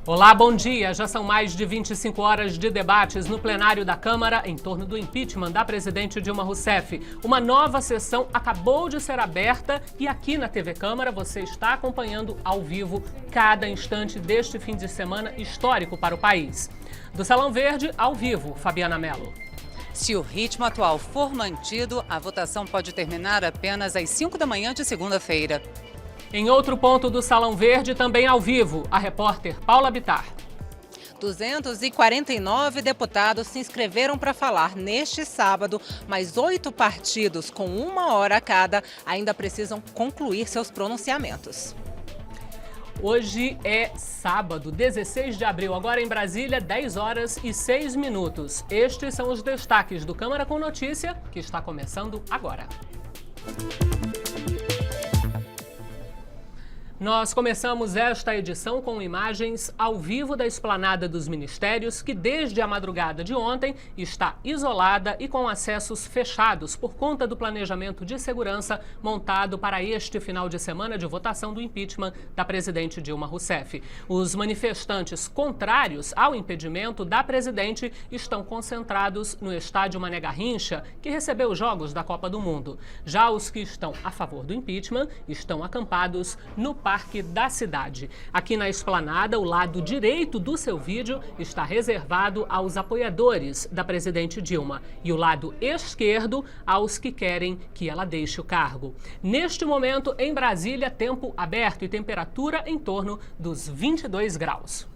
Olá, bom dia. Já são mais de 25 horas de debates no plenário da Câmara em torno do impeachment da presidente Dilma Rousseff. Uma nova sessão acabou de ser aberta e aqui na TV Câmara você está acompanhando ao vivo cada instante deste fim de semana histórico para o país. Do Salão Verde, ao vivo, Fabiana Mello. Se o ritmo atual for mantido, a votação pode terminar apenas às 5 da manhã de segunda-feira. Em outro ponto do Salão Verde, também ao vivo, a repórter Paula Bittar. 249 deputados se inscreveram para falar neste sábado, mas 8 partidos, com 1 hora a cada, ainda precisam concluir seus pronunciamentos. Hoje é sábado, 16 de abril, agora em Brasília, 10 horas e 6 minutos. Estes são os destaques do Câmara com Notícia, que está começando agora. Nós começamos esta edição com imagens ao vivo da esplanada dos ministérios, que desde a madrugada de ontem está isolada e com acessos fechados por conta do planejamento de segurança montado para este final de semana de votação do impeachment da presidente Dilma Rousseff. Os manifestantes contrários ao impedimento da presidente estão concentrados no estádio Mané Garrincha, que recebeu os Jogos da Copa do Mundo. Já os que estão a favor do impeachment estão acampados no Parque da Cidade. Aqui na esplanada, o lado direito do seu vídeo está reservado aos apoiadores da presidente Dilma e o lado esquerdo aos que querem que ela deixe o cargo. Neste momento, em Brasília, tempo aberto e temperatura em torno dos 22 graus.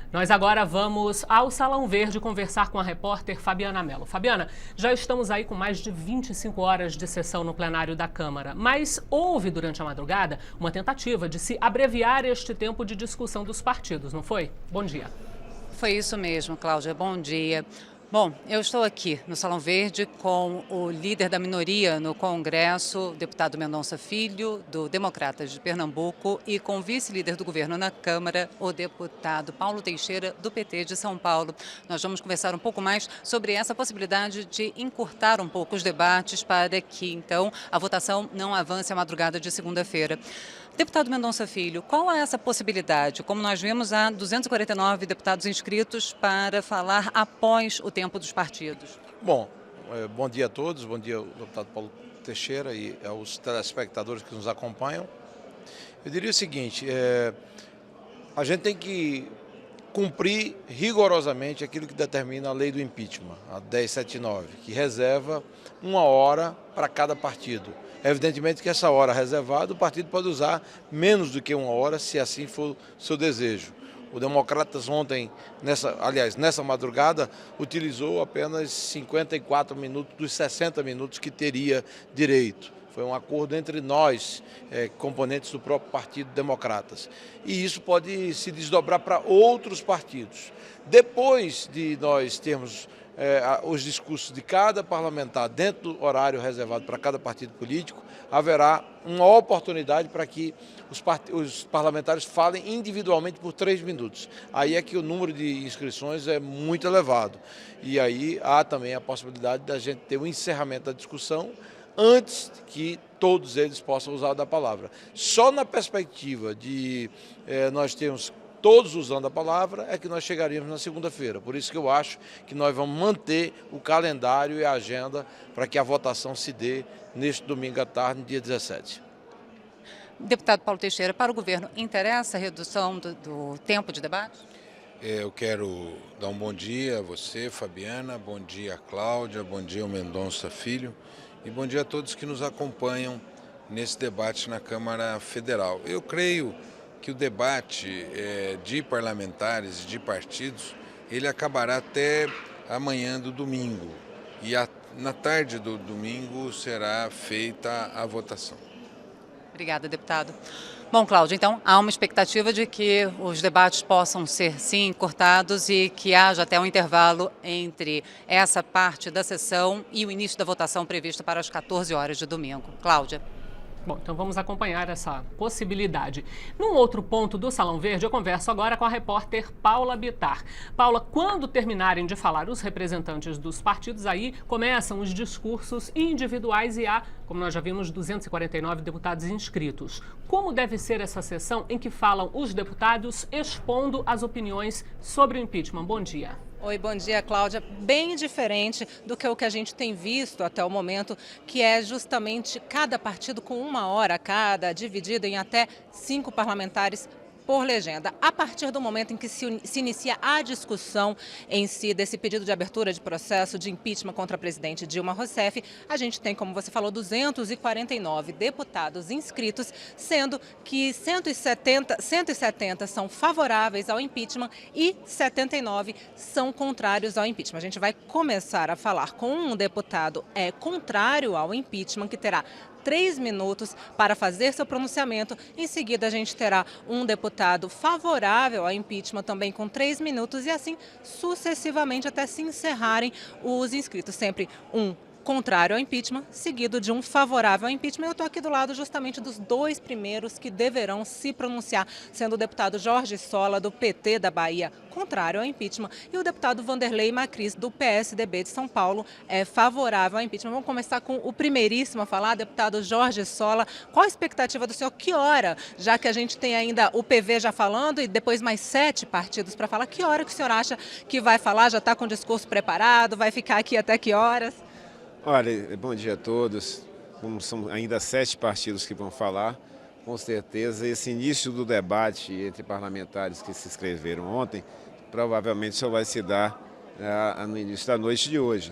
Nós agora vamos ao Salão Verde conversar com a repórter Fabiana Mello. Fabiana, já estamos aí com mais de 25 horas de sessão no plenário da Câmara, mas houve durante a madrugada uma tentativa de se abreviar este tempo de discussão dos partidos, não foi? Bom dia. Foi isso mesmo, Cláudia. Bom dia. Bom, eu estou aqui no Salão Verde com o líder da minoria no Congresso, deputado Mendonça Filho, do Democratas de Pernambuco, e com o vice-líder do governo na Câmara, o deputado Paulo Teixeira, do PT de São Paulo. Nós vamos conversar um pouco mais sobre essa possibilidade de encurtar um pouco os debates para que, então, a votação não avance à madrugada de segunda-feira. Deputado Mendonça Filho, qual é essa possibilidade? Como nós vimos, há 249 deputados inscritos para falar após o tempo dos partidos. Bom, bom dia a todos, bom dia ao deputado Paulo Teixeira e aos telespectadores que nos acompanham. Eu diria o seguinte, a gente tem que cumprir rigorosamente aquilo que determina a lei do impeachment, a 1079, que reserva 1 hora para cada partido. Evidentemente que essa hora reservada, o partido pode usar menos do que 1 hora, se assim for seu desejo. O Democratas ontem, nessa madrugada, utilizou apenas 54 minutos dos 60 minutos que teria direito. Foi um acordo entre nós, componentes do próprio Partido Democratas. E isso pode se desdobrar para outros partidos. Depois de nós termos os discursos de cada parlamentar dentro do horário reservado para cada partido político, haverá uma oportunidade para que os parlamentares falem individualmente por 3 minutos. Aí é que o número de inscrições é muito elevado. E aí há também a possibilidade da gente ter o encerramento da discussão antes que todos eles possam usar da palavra. Só na perspectiva de nós termos todos usando a palavra, é que nós chegaríamos na segunda-feira. Por isso que eu acho que nós vamos manter o calendário e a agenda para que a votação se dê neste domingo à tarde, no dia 17. Deputado Paulo Teixeira, para o governo, interessa a redução do tempo de debate? Eu quero dar um bom dia a você, Fabiana, bom dia, Cláudia, bom dia ao Mendonça Filho e bom dia a todos que nos acompanham nesse debate na Câmara Federal. Eu creio que o debate de parlamentares e de partidos, ele acabará até amanhã do domingo e na tarde do domingo será feita a votação. Obrigada, deputado. Bom, Cláudia, então há uma expectativa de que os debates possam ser, sim, cortados e que haja até um intervalo entre essa parte da sessão e o início da votação prevista para as 14 horas de domingo. Cláudia. Bom, então vamos acompanhar essa possibilidade. Num outro ponto do Salão Verde, eu converso agora com a repórter Paula Bittar. Paula, quando terminarem de falar os representantes dos partidos, aí começam os discursos individuais e há, como nós já vimos, 249 deputados inscritos. Como deve ser essa sessão em que falam os deputados expondo as opiniões sobre o impeachment? Bom dia. Oi, bom dia, Cláudia. Bem diferente do que o que a gente tem visto até o momento, que é justamente cada partido com 1 hora cada, dividido em até 5 parlamentares por legenda. A partir do momento em que se inicia a discussão em si desse pedido de abertura de processo de impeachment contra a presidente Dilma Rousseff, a gente tem, como você falou, 249 deputados inscritos, sendo que 170 são favoráveis ao impeachment e 79 são contrários ao impeachment. A gente vai começar a falar com um deputado contrário ao impeachment, que terá 3 minutos para fazer seu pronunciamento. Em seguida, a gente terá um deputado favorável ao impeachment também com 3 minutos e assim sucessivamente até se encerrarem os inscritos. Sempre um contrário ao impeachment, seguido de um favorável ao impeachment. Eu estou aqui do lado justamente dos 2 primeiros que deverão se pronunciar, sendo o deputado Jorge Sola, do PT da Bahia, contrário ao impeachment, e o deputado Vanderlei Macris, do PSDB de São Paulo, favorável ao impeachment. Vamos começar com o primeiríssimo a falar, deputado Jorge Sola. Qual a expectativa do senhor? Que hora, já que a gente tem ainda o PV já falando e depois mais 7 partidos para falar, que hora que o senhor acha que vai falar? Já está com o discurso preparado? Vai ficar aqui até que horas? Olha, bom dia a todos. Como são ainda 7 partidos que vão falar, com certeza esse início do debate entre parlamentares que se inscreveram ontem, provavelmente só vai se dar no início da noite de hoje.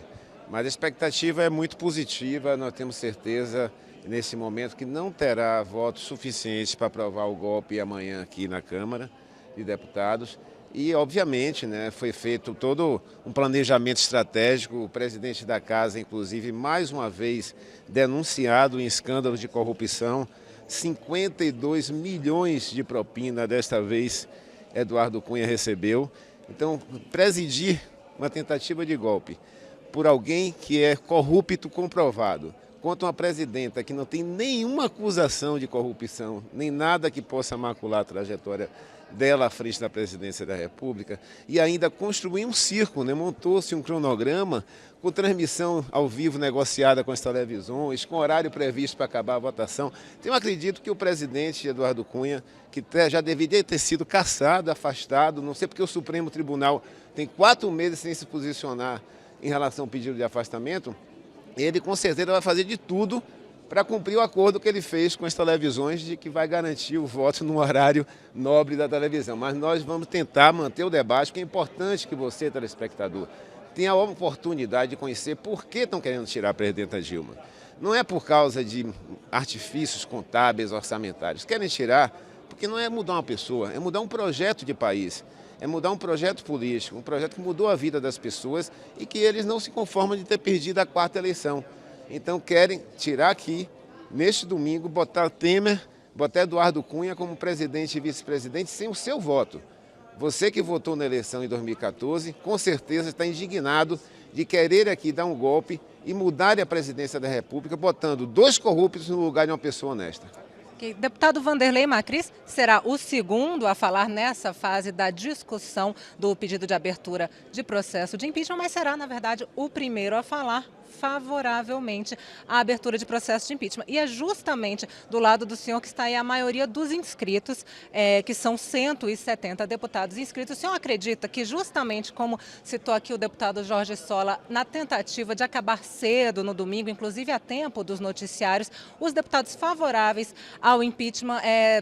Mas a expectativa é muito positiva, nós temos certeza nesse momento que não terá votos suficientes para aprovar o golpe amanhã aqui na Câmara de Deputados. E, obviamente, foi feito todo um planejamento estratégico. O presidente da Casa, inclusive, mais uma vez denunciado em escândalos de corrupção. 52 milhões de propina, desta vez, Eduardo Cunha recebeu. Então, presidir uma tentativa de golpe por alguém que é corrupto comprovado, contra uma presidenta que não tem nenhuma acusação de corrupção, nem nada que possa macular a trajetória dela à frente da presidência da República, e ainda construiu um circo, montou-se um cronograma com transmissão ao vivo negociada com as televisões, com horário previsto para acabar a votação. Então, eu acredito que o presidente Eduardo Cunha, que já deveria ter sido cassado, afastado, não sei porque o Supremo Tribunal tem 4 meses sem se posicionar em relação ao pedido de afastamento, ele com certeza vai fazer de tudo para cumprir o acordo que ele fez com as televisões de que vai garantir o voto no horário nobre da televisão. Mas nós vamos tentar manter o debate, porque é importante que você, telespectador, tenha a oportunidade de conhecer por que estão querendo tirar a presidenta Dilma. Não é por causa de artifícios contábeis, orçamentários. Querem tirar porque não é mudar uma pessoa, é mudar um projeto de país. É mudar um projeto político, um projeto que mudou a vida das pessoas e que eles não se conformam de ter perdido a 4ª eleição. Então querem tirar aqui, neste domingo, botar Temer, botar Eduardo Cunha como presidente e vice-presidente sem o seu voto. Você que votou na eleição em 2014, com certeza está indignado de querer aqui dar um golpe e mudar a presidência da República, botando 2 corruptos no lugar de uma pessoa honesta. Deputado Vanderlei Macris será o segundo a falar nessa fase da discussão do pedido de abertura de processo de impeachment, mas será, na verdade, o primeiro a falar favoravelmente à abertura de processo de impeachment. E é justamente do lado do senhor que está aí a maioria dos inscritos, que são 170 deputados inscritos. O senhor acredita que justamente, como citou aqui o deputado Jorge Sola, na tentativa de acabar cedo no domingo, inclusive a tempo dos noticiários, os deputados favoráveis ao impeachment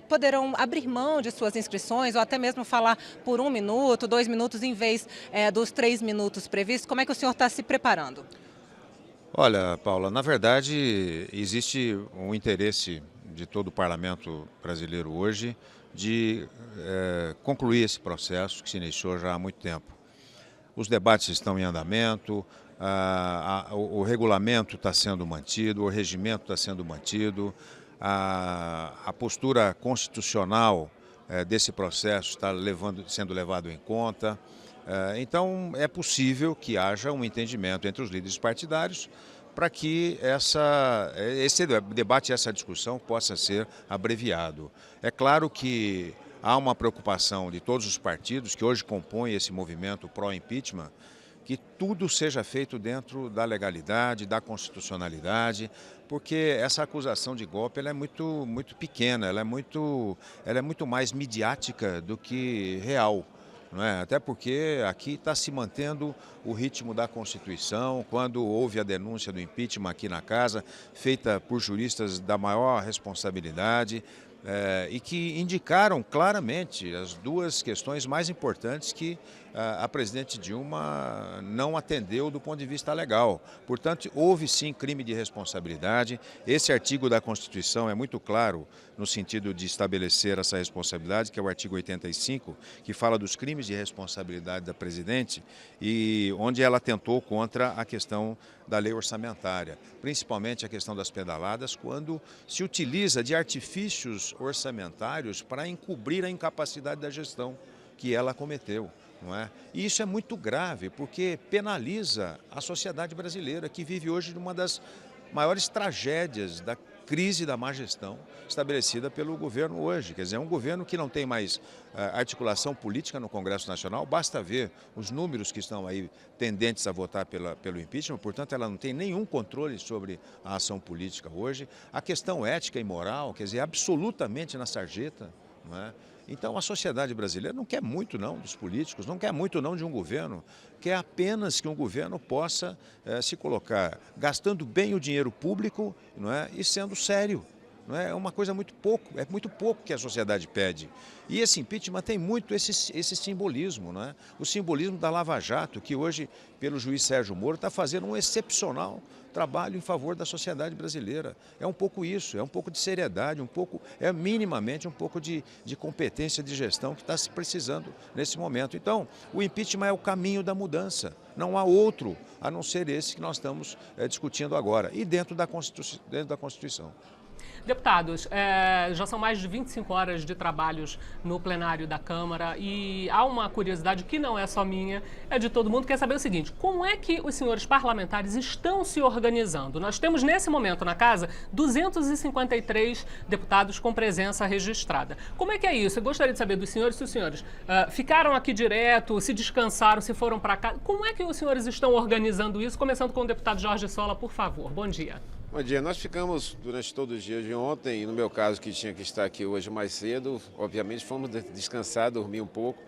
poderão abrir mão de suas inscrições ou até mesmo falar por 1 minuto, 2 minutos em vez dos 3 minutos previstos? Como é que o senhor está se preparando? Olha, Paula, na verdade existe um interesse de todo o parlamento brasileiro hoje de concluir esse processo que se iniciou já há muito tempo. Os debates estão em andamento, o regulamento está sendo mantido, o regimento está sendo mantido, a postura constitucional desse processo está sendo levado em conta. Então, é possível que haja um entendimento entre os líderes partidários para que esse debate e essa discussão possa ser abreviado. É claro que há uma preocupação de todos os partidos que hoje compõem esse movimento pró-impeachment, que tudo seja feito dentro da legalidade, da constitucionalidade, porque essa acusação de golpe ela é muito pequena, ela é muito mais midiática do que real. Não é? Até porque aqui está se mantendo o ritmo da Constituição. Quando houve a denúncia do impeachment aqui na casa, feita por juristas da maior responsabilidade, e que indicaram claramente as duas questões mais importantes que a presidente Dilma não atendeu do ponto de vista legal. Portanto, houve sim crime de responsabilidade. Esse artigo da Constituição é muito claro no sentido de estabelecer essa responsabilidade, que é o artigo 85, que fala dos crimes de responsabilidade da presidente e onde ela atentou contra a questão da lei orçamentária, principalmente a questão das pedaladas, quando se utiliza de artifícios orçamentários para encobrir a incapacidade da gestão que ela cometeu. Não é? E isso é muito grave, porque penaliza a sociedade brasileira, que vive hoje uma das maiores tragédias da crise da má gestão estabelecida pelo governo hoje. Quer dizer, é um governo que não tem mais articulação política no Congresso Nacional, basta ver os números que estão aí tendentes a votar pelo impeachment, portanto ela não tem nenhum controle sobre a ação política hoje. A questão ética e moral, quer dizer, absolutamente na sarjeta, não é? Então a sociedade brasileira não quer muito não dos políticos, não quer muito não de um governo, quer apenas que um governo possa se colocar gastando bem o dinheiro público, não é? E sendo sério. Não é uma coisa muito pouco que a sociedade pede. E esse impeachment tem muito esse simbolismo, não é? O simbolismo da Lava Jato, que hoje, pelo juiz Sérgio Moro, está fazendo um excepcional trabalho em favor da sociedade brasileira. É um pouco isso, é um pouco de seriedade, minimamente um pouco de competência de gestão que está se precisando nesse momento. Então, o impeachment é o caminho da mudança. Não há outro, a não ser esse que nós estamos discutindo agora, e dentro da Constituição. Deputados, já são mais de 25 horas de trabalhos no plenário da Câmara e há uma curiosidade que não é só minha, é de todo mundo, quer saber o seguinte: como é que os senhores parlamentares estão se organizando? Nós temos nesse momento na casa 253 deputados com presença registrada. Como é que é isso? Eu gostaria de saber dos senhores se os senhores ficaram aqui direto, se descansaram, se foram para casa. Como é que os senhores estão organizando isso? Começando com o deputado Jorge Sola, por favor. Bom dia. Bom dia, nós ficamos durante todo o dia de ontem, e no meu caso que tinha que estar aqui hoje mais cedo, obviamente fomos descansar, dormir um pouco.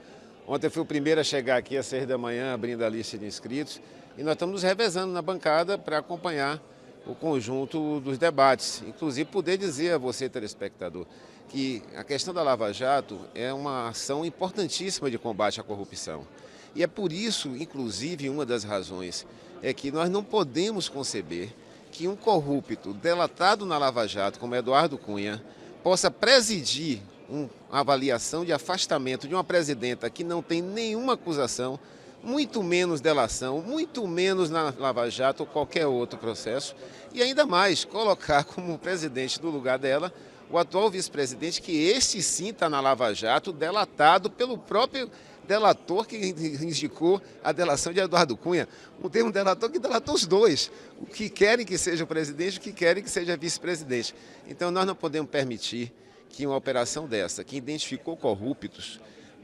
Ontem fui o primeiro a chegar aqui às 6 da manhã, abrindo a lista de inscritos, e nós estamos nos revezando na bancada para acompanhar o conjunto dos debates. Inclusive poder dizer a você, telespectador, que a questão da Lava Jato é uma ação importantíssima de combate à corrupção. E é por isso, inclusive, uma das razões é que nós não podemos conceber que um corrupto delatado na Lava Jato, como Eduardo Cunha, possa presidir uma avaliação de afastamento de uma presidenta que não tem nenhuma acusação, muito menos delação, muito menos na Lava Jato ou qualquer outro processo, e ainda mais colocar como presidente do lugar dela o atual vice-presidente, que este sim está na Lava Jato, delatado pelo próprio delator que indicou a delação de Eduardo Cunha. Tem um delator que delatou os dois, o que querem que seja o presidente, o que querem que seja vice-presidente. Então nós não podemos permitir que uma operação dessa, que identificou corruptos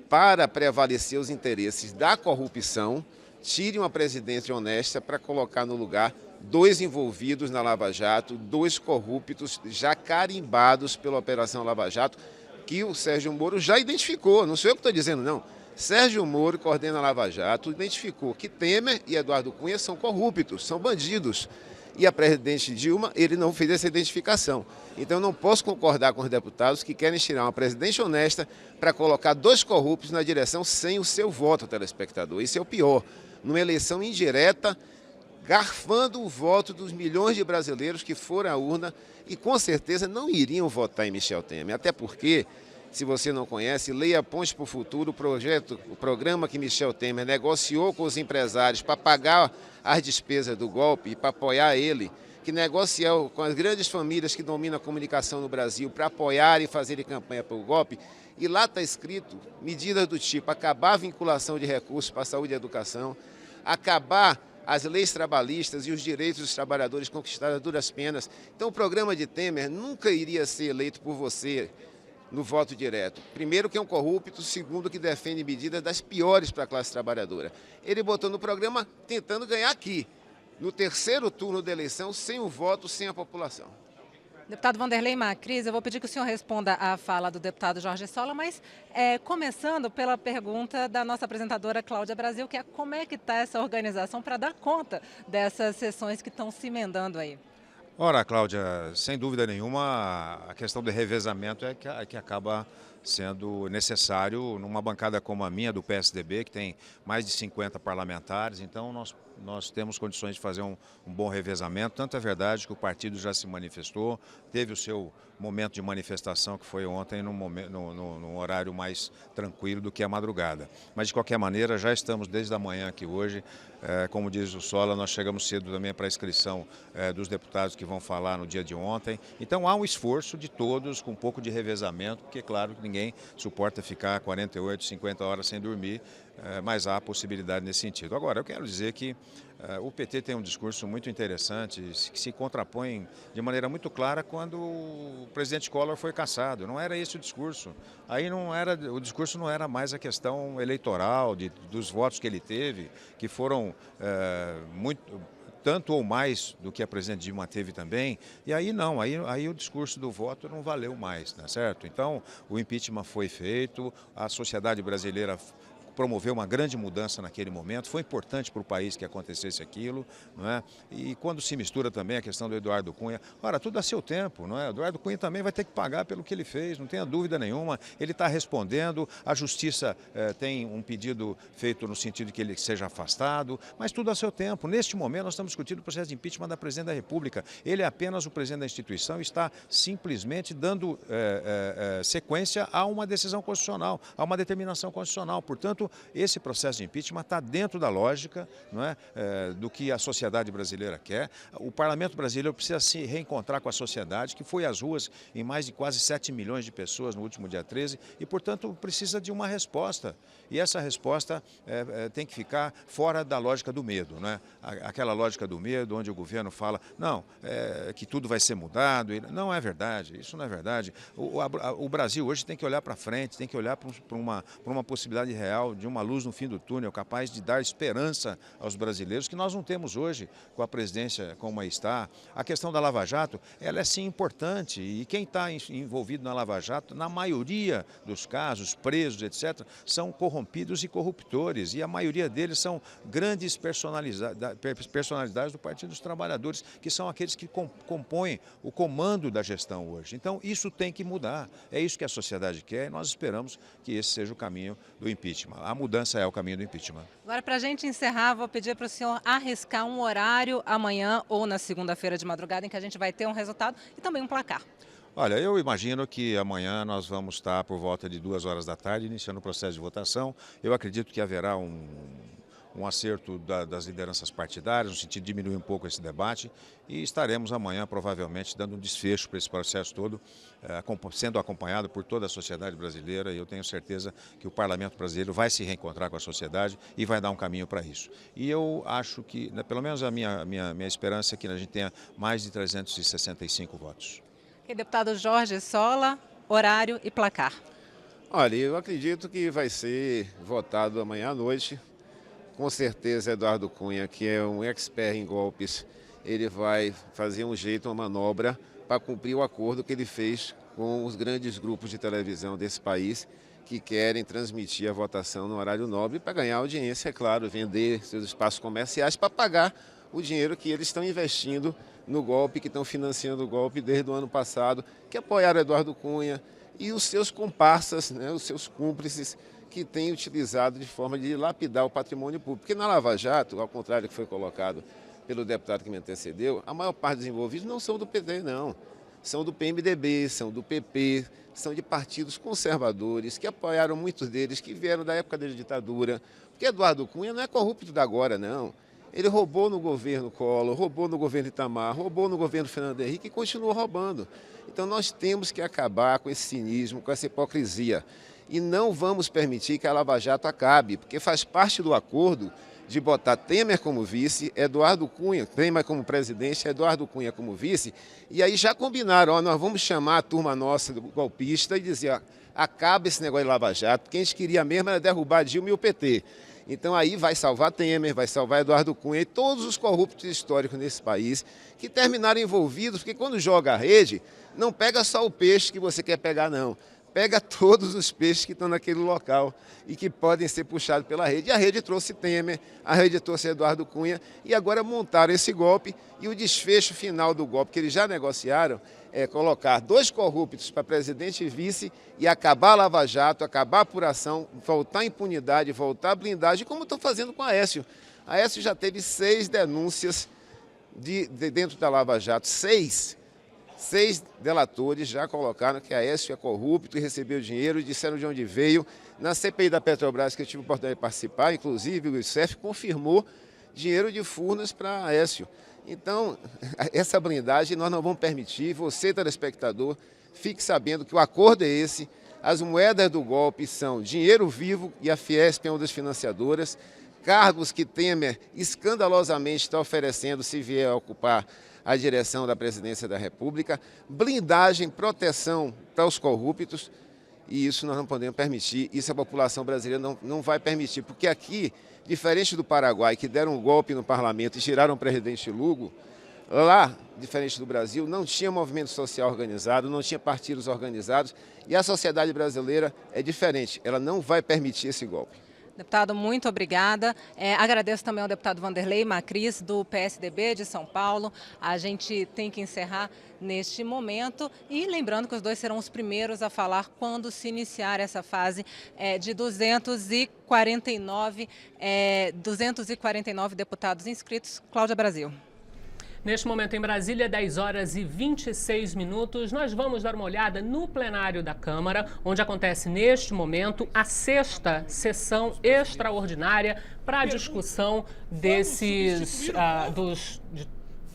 para prevalecer os interesses da corrupção, tire uma presidente honesta para colocar no lugar dois envolvidos na Lava Jato, dois corruptos já carimbados pela Operação Lava Jato, que o Sérgio Moro já identificou, não sou eu que estou dizendo não. Sérgio Moro, coordena a Lava Jato, identificou que Temer e Eduardo Cunha são corruptos, são bandidos. E a presidente Dilma, ele não fez essa identificação. Então eu não posso concordar com os deputados que querem tirar uma presidente honesta para colocar dois corruptos na direção sem o seu voto, telespectador. Isso é o pior. Numa eleição indireta, garfando o voto dos milhões de brasileiros que foram à urna e com certeza não iriam votar em Michel Temer. Até porque, se você não conhece, leia Ponte para o Futuro, o programa que Michel Temer negociou com os empresários para pagar as despesas do golpe e para apoiar ele, que negociou com as grandes famílias que dominam a comunicação no Brasil para apoiar e fazer campanha para o golpe. E lá está escrito medidas do tipo acabar a vinculação de recursos para a saúde e educação, acabar as leis trabalhistas e os direitos dos trabalhadores conquistados a duras penas. Então o programa de Temer nunca iria ser eleito por você no voto direto. Primeiro que é um corrupto, segundo que defende medidas das piores para a classe trabalhadora. Ele botou no programa tentando ganhar aqui, no terceiro turno da eleição, sem o voto, sem a população. Deputado Vanderlei Macris, eu vou pedir que o senhor responda à fala do deputado Jorge Sola, mas começando pela pergunta da nossa apresentadora Cláudia Brasil, que é como é que está essa organização para dar conta dessas sessões que estão se emendando aí? Ora, Cláudia, sem dúvida nenhuma, a questão do revezamento é que acaba sendo necessário numa bancada como a minha, do PSDB, que tem mais de 50 parlamentares, então nós temos condições de fazer um bom revezamento. Tanto é verdade que o partido já se manifestou, teve o seu momento de manifestação, que foi ontem, num horário mais tranquilo do que a madrugada. Mas, de qualquer maneira, já estamos desde a manhã aqui hoje. Como diz o Sola, nós chegamos cedo também para a inscrição dos deputados que vão falar no dia de ontem. Então, há um esforço de todos com um pouco de revezamento, porque, claro, que ninguém suporta ficar 48, 50 horas sem dormir, mas há possibilidade nesse sentido. Agora, eu quero dizer que o PT tem um discurso muito interessante, que se contrapõe de maneira muito clara quando o presidente Collor foi cassado. Não era esse o discurso. Aí o discurso não era mais a questão eleitoral, dos votos que ele teve, que foram tanto ou mais do que a presidente Dilma teve também, e aí não, aí o discurso do voto não valeu mais, tá certo? Então, o impeachment foi feito, a sociedade brasileira promoveu uma grande mudança naquele momento, foi importante para o país que acontecesse aquilo, não é? E quando se mistura também a questão do Eduardo Cunha, ora, tudo a seu tempo, não é? O Eduardo Cunha também vai ter que pagar pelo que ele fez, não tenha dúvida nenhuma, ele está respondendo, a Justiça tem um pedido feito no sentido de que ele seja afastado, mas tudo a seu tempo. Neste momento nós estamos discutindo o processo de impeachment da Presidente da República, ele é apenas o presidente da instituição e está simplesmente dando sequência a uma decisão constitucional, a uma determinação constitucional, portanto, esse processo de impeachment está dentro da lógica, não é, do que a sociedade brasileira quer. O parlamento brasileiro precisa se reencontrar com a sociedade, que foi às ruas em mais de quase 7 milhões de pessoas no último dia 13 e, portanto, precisa de uma resposta. E essa resposta tem que ficar fora da lógica do medo, não é? Aquela lógica do medo onde o governo fala, não, que tudo vai ser mudado. Não é verdade, isso não é verdade. O Brasil hoje tem que olhar para frente, tem que olhar para uma possibilidade real de uma luz no fim do túnel, capaz de dar esperança aos brasileiros, que nós não temos hoje com a presidência como está. A questão da Lava Jato, ela é sim importante, e quem está envolvido na Lava Jato, na maioria dos casos, presos, etc., são corrompidos e corruptores, e a maioria deles são grandes personalidades do Partido dos Trabalhadores, que são aqueles que compõem o comando da gestão hoje. Então, isso tem que mudar. É isso que a sociedade quer, e nós esperamos que esse seja o caminho do impeachment. A mudança é o caminho do impeachment. Agora, para a gente encerrar, vou pedir para o senhor arriscar um horário amanhã ou na segunda-feira de madrugada em que a gente vai ter um resultado e também um placar. Olha, eu imagino que amanhã nós vamos estar por volta de 2 horas da tarde, iniciando o processo de votação. Eu acredito que haverá um acerto das lideranças partidárias, no sentido de diminuir um pouco esse debate, e estaremos amanhã, provavelmente, dando um desfecho para esse processo todo, sendo acompanhado por toda a sociedade brasileira, e eu tenho certeza que o parlamento brasileiro vai se reencontrar com a sociedade e vai dar um caminho para isso. E eu acho que, pelo menos a minha esperança é que a gente tenha mais de 365 votos. E deputado Jorge Sola, horário e placar. Olha, eu acredito que vai ser votado amanhã à noite. Com certeza, Eduardo Cunha, que é um expert em golpes, ele vai fazer um jeito, uma manobra, para cumprir o acordo que ele fez com os grandes grupos de televisão desse país, que querem transmitir a votação no horário nobre para ganhar audiência, é claro, vender seus espaços comerciais para pagar o dinheiro que eles estão investindo no golpe, que estão financiando o golpe desde o ano passado, que apoiaram Eduardo Cunha e os seus comparsas, né, os seus cúmplices, que têm utilizado de forma de lapidar o patrimônio público. Porque na Lava Jato, ao contrário do que foi colocado pelo deputado que me antecedeu, a maior parte dos envolvidos não são do PT, não. São do PMDB, são do PP, são de partidos conservadores, que apoiaram muitos deles, que vieram da época da ditadura. Porque Eduardo Cunha não é corrupto da agora, não. Ele roubou no governo Collor, roubou no governo Itamar, roubou no governo Fernando Henrique e continuou roubando. Então nós temos que acabar com esse cinismo, com essa hipocrisia. E não vamos permitir que a Lava Jato acabe, porque faz parte do acordo de botar Temer como vice, Eduardo Cunha, Temer como presidente, Eduardo Cunha como vice, e aí já combinaram, ó, nós vamos chamar a turma nossa do golpista e dizer, ó, acaba esse negócio de Lava Jato, porque a gente queria mesmo era derrubar Dilma e o PT. Então aí vai salvar Temer, vai salvar Eduardo Cunha e todos os corruptos históricos nesse país que terminaram envolvidos, porque quando joga a rede, não pega só o peixe que você quer pegar, não. Pega todos os peixes que estão naquele local e que podem ser puxados pela rede. E a rede trouxe Temer, a rede trouxe Eduardo Cunha e agora montaram esse golpe e o desfecho final do golpe que eles já negociaram é colocar 2 corruptos para presidente e vice e acabar a Lava Jato, acabar a apuração, voltar a impunidade, voltar a blindagem, como estão fazendo com a Aécio. A Aécio já teve 6 denúncias dentro da Lava Jato, 6 delatores já colocaram que a Aécio é corrupto e recebeu dinheiro e disseram de onde veio. Na CPI da Petrobras, que eu tive a oportunidade de participar, inclusive o ICEF confirmou dinheiro de Furnas para a Aécio. Então, essa blindagem nós não vamos permitir. Você, telespectador, fique sabendo que o acordo é esse. As moedas do golpe são dinheiro vivo e a Fiesp é uma das financiadoras. Cargos que Temer escandalosamente está oferecendo se vier a ocupar a direção da presidência da República, blindagem, proteção para os corruptos, e isso nós não podemos permitir, isso a população brasileira não vai permitir, porque aqui, diferente do Paraguai, que deram um golpe no parlamento e tiraram o presidente Lugo, lá, diferente do Brasil, não tinha movimento social organizado, não tinha partidos organizados, e a sociedade brasileira é diferente, ela não vai permitir esse golpe. Deputado, muito obrigada. Agradeço também ao deputado Vanderlei Macris, do PSDB de São Paulo. A gente tem que encerrar neste momento e lembrando que os dois serão os primeiros a falar quando se iniciar essa fase de 249 deputados inscritos. Cláudia Brasil. Neste momento em Brasília, 10 horas e 26 minutos, nós vamos dar uma olhada no plenário da Câmara, onde acontece neste momento a 6ª sessão extraordinária para a discussão de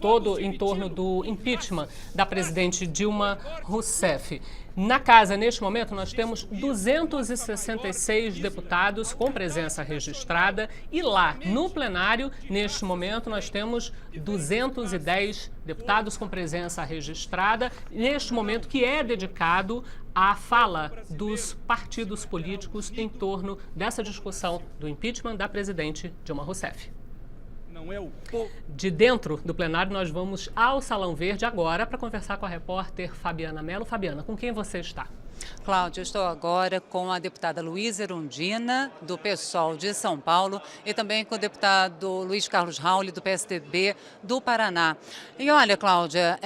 todo em torno do impeachment da presidente Dilma Rousseff. Na casa, neste momento, nós temos 266 deputados com presença registrada e lá, no plenário, neste momento, nós temos 210 deputados com presença registrada, neste momento que é dedicado à fala dos partidos políticos em torno dessa discussão do impeachment da presidente Dilma Rousseff. De dentro do plenário, nós vamos ao Salão Verde agora para conversar com a repórter Fabiana Mello. Fabiana, com quem você está? Cláudia, eu estou agora com a deputada Luísa Erundina, do PSOL de São Paulo, e também com o deputado Luiz Carlos Rauli, do PSDB do Paraná. E olha, Cláudia,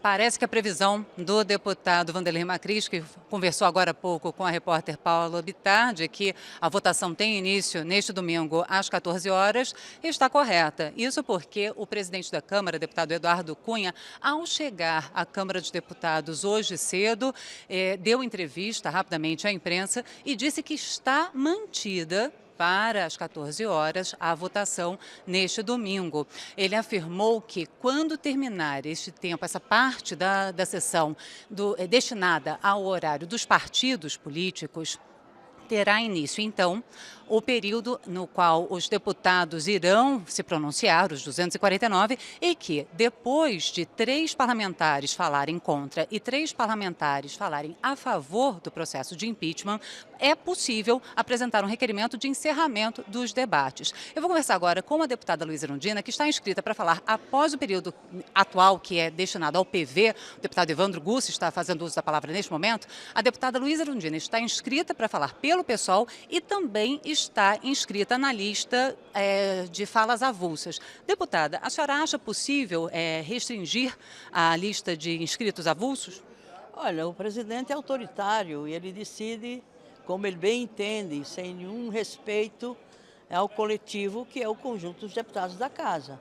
parece que a previsão do deputado Vanderlei Macris, que conversou agora há pouco com a repórter Paula Bittar, de que a votação tem início neste domingo às 14 horas, está correta. Isso porque o presidente da Câmara, deputado Eduardo Cunha, ao chegar à Câmara dos Deputados hoje cedo, deu entrevista rapidamente à imprensa e disse que está mantida para as 14 horas a votação neste domingo. Ele afirmou que quando terminar este tempo, essa parte da sessão destinada ao horário dos partidos políticos, terá início, então, o período no qual os deputados irão se pronunciar, os 249, e que, depois de 3 parlamentares falarem contra e 3 parlamentares falarem a favor do processo de impeachment, é possível apresentar um requerimento de encerramento dos debates. Eu vou conversar agora com a deputada Luísa Erundina, que está inscrita para falar após o período atual, que é destinado ao PV, o deputado Evandro Gussi está fazendo uso da palavra neste momento. A deputada Luísa Erundina está inscrita para falar pelo PSOL e também está inscrita na lista de falas avulsas. Deputada, a senhora acha possível restringir a lista de inscritos avulsos? Olha, o presidente é autoritário e ele decide como ele bem entende, sem nenhum respeito ao coletivo que é o conjunto dos deputados da Casa.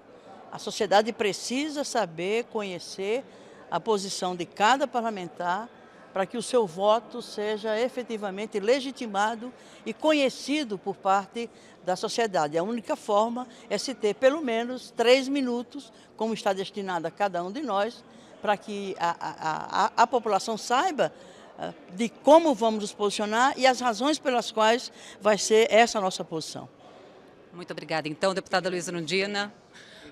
A sociedade precisa saber, conhecer a posição de cada parlamentar para que o seu voto seja efetivamente legitimado e conhecido por parte da sociedade. A única forma é se ter pelo menos 3 minutos, como está destinado a cada um de nós, para que a população saiba de como vamos nos posicionar e as razões pelas quais vai ser essa a nossa posição. Muito obrigada. Então, deputada Luísa Erundina.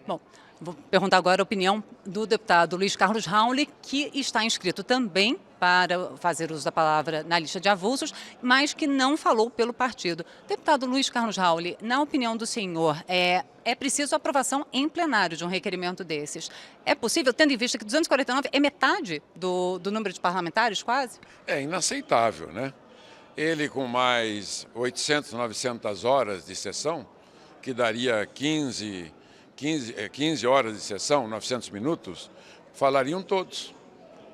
Bom, vou perguntar agora a opinião do deputado Luiz Carlos Rauli, que está inscrito também para fazer uso da palavra na lista de avulsos, mas que não falou pelo partido. Deputado Luiz Carlos Rauli, na opinião do senhor, é preciso aprovação em plenário de um requerimento desses. É possível, tendo em vista que 249 é metade do número de parlamentares, quase? É inaceitável, né? Ele com mais 800, 900 horas de sessão, que daria 15 horas de sessão, 900 minutos, falariam todos.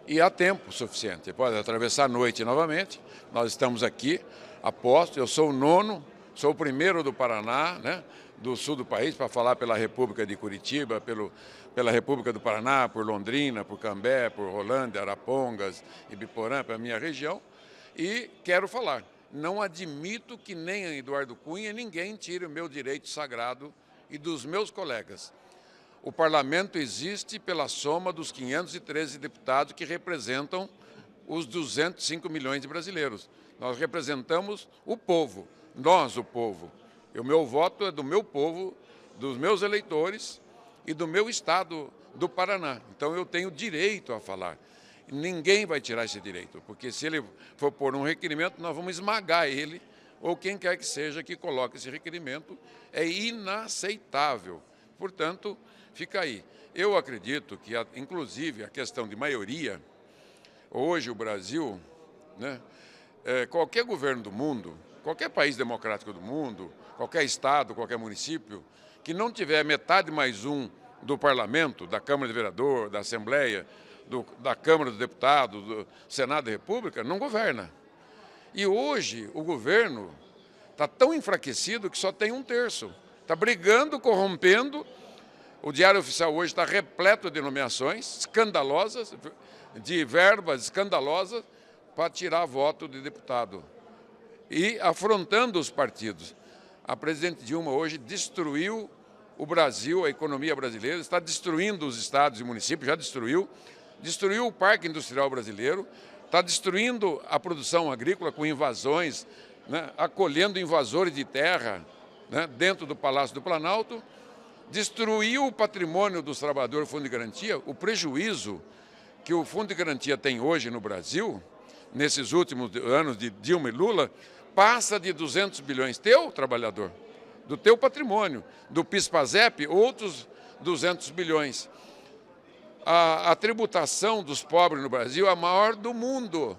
E há tempo suficiente. Pode atravessar a noite novamente. Nós estamos aqui, aposto, eu sou o 9º, sou o primeiro do Paraná, né, do sul do país, para falar pela República de Curitiba, pela República do Paraná, por Londrina, por Cambé, por Rolândia, Arapongas, Ibiporã, para a minha região. E quero falar, não admito que nem Eduardo Cunha, ninguém tire o meu direito sagrado e dos meus colegas. O parlamento existe pela soma dos 513 deputados que representam os 205 milhões de brasileiros. Nós representamos o povo, nós o povo. E o meu voto é do meu povo, dos meus eleitores e do meu estado do Paraná. Então eu tenho direito a falar. Ninguém vai tirar esse direito, porque se ele for pôr um requerimento, nós vamos esmagar ele, ou quem quer que seja que coloque esse requerimento. É inaceitável. Portanto, fica aí. Eu acredito que, inclusive, a questão de maioria, hoje o Brasil, né, qualquer governo do mundo, qualquer país democrático do mundo, qualquer estado, qualquer município, que não tiver metade mais um do parlamento, da Câmara de Vereador, da Assembleia, da Câmara dos Deputados, do Senado da República, não governa. E hoje o governo está tão enfraquecido que só tem 1/3. Está brigando, corrompendo. O Diário Oficial hoje está repleto de nomeações escandalosas, de verbas escandalosas, para tirar voto de deputado. E afrontando os partidos. A presidente Dilma hoje destruiu o Brasil, a economia brasileira, está destruindo os estados e municípios, já destruiu o Parque Industrial Brasileiro, está destruindo a produção agrícola com invasões, né, acolhendo invasores de terra, né, dentro do Palácio do Planalto, destruiu o patrimônio dos trabalhadores do Fundo de Garantia. O prejuízo que o Fundo de Garantia tem hoje no Brasil, nesses últimos anos de Dilma e Lula, passa de 200 bilhões. Teu trabalhador, do teu patrimônio, do PIS/PASEP, outros 200 bilhões. A tributação dos pobres no Brasil é a maior do mundo.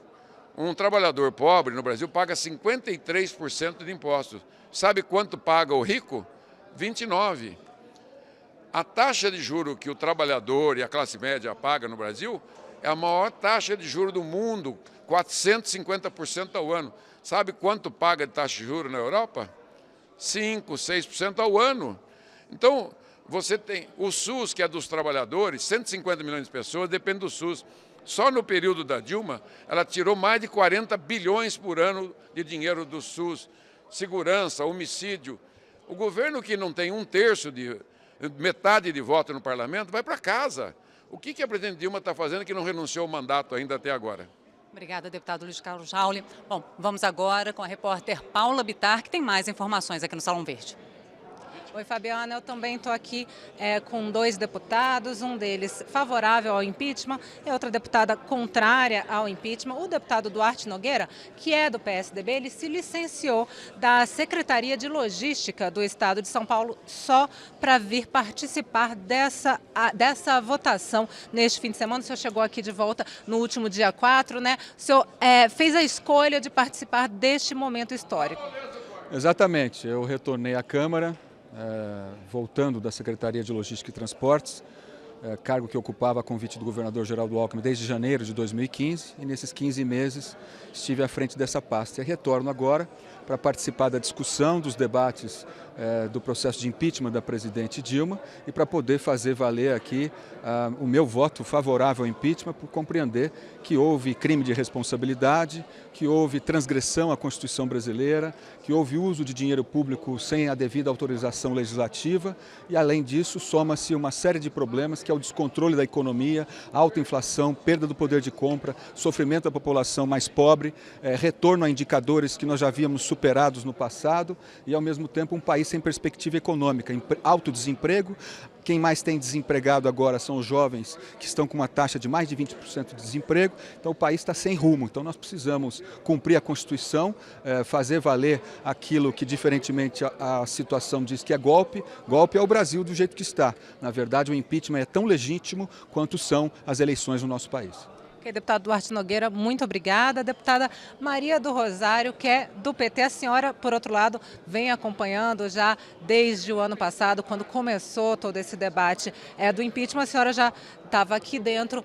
Um trabalhador pobre no Brasil paga 53% de impostos. Sabe quanto paga o rico? 29%. A taxa de juros que o trabalhador e a classe média paga no Brasil é a maior taxa de juros do mundo, 450% ao ano. Sabe quanto paga de taxa de juros na Europa? 5%, 6% ao ano. Então, você tem o SUS, que é dos trabalhadores, 150 milhões de pessoas, depende do SUS. Só no período da Dilma, ela tirou mais de 40 bilhões por ano de dinheiro do SUS. Segurança, homicídio. O governo que não tem 1/3 metade de voto no parlamento, vai para casa. O que a presidente Dilma está fazendo que não renunciou ao mandato ainda até agora? Obrigada, deputado Luiz Carlos Rauli. Bom, vamos agora com a repórter Paula Bittar, que tem mais informações aqui no Salão Verde. Oi, Fabiana, eu também estou aqui com 2 deputados, um deles favorável ao impeachment e outra deputada contrária ao impeachment. O deputado Duarte Nogueira, que é do PSDB, ele se licenciou da Secretaria de Logística do Estado de São Paulo só para vir participar dessa votação neste fim de semana. O senhor chegou aqui de volta no último dia 4, né? O senhor fez a escolha de participar deste momento histórico. Exatamente, eu retornei à Câmara, voltando da Secretaria de Logística e Transportes, cargo que ocupava a convite do governador Geraldo Alckmin desde janeiro de 2015, e nesses 15 meses estive à frente dessa pasta. E retorno agora para participar da discussão, dos debates do processo de impeachment da presidente Dilma e para poder fazer valer aqui o meu voto favorável ao impeachment, por compreender que houve crime de responsabilidade, que houve transgressão à Constituição brasileira, que houve uso de dinheiro público sem a devida autorização legislativa e, além disso, soma-se uma série de problemas, que é o descontrole da economia, alta inflação, perda do poder de compra, sofrimento da população mais pobre, retorno a indicadores que nós já havíamos superados no passado e, ao mesmo tempo, um país sem perspectiva econômica, alto desemprego. Quem mais tem desempregado agora são os jovens, que estão com uma taxa de mais de 20% de desemprego. Então o país está sem rumo. Então nós precisamos cumprir a Constituição, fazer valer aquilo que, diferentemente, a situação diz que é golpe. Golpe é o Brasil do jeito que está. Na verdade, o impeachment é tão legítimo quanto são as eleições no nosso país. Ok, deputado Duarte Nogueira, muito obrigada. Deputada Maria do Rosário, que é do PT. A senhora, por outro lado, vem acompanhando já desde o ano passado, quando começou todo esse debate do impeachment. A senhora já estava aqui dentro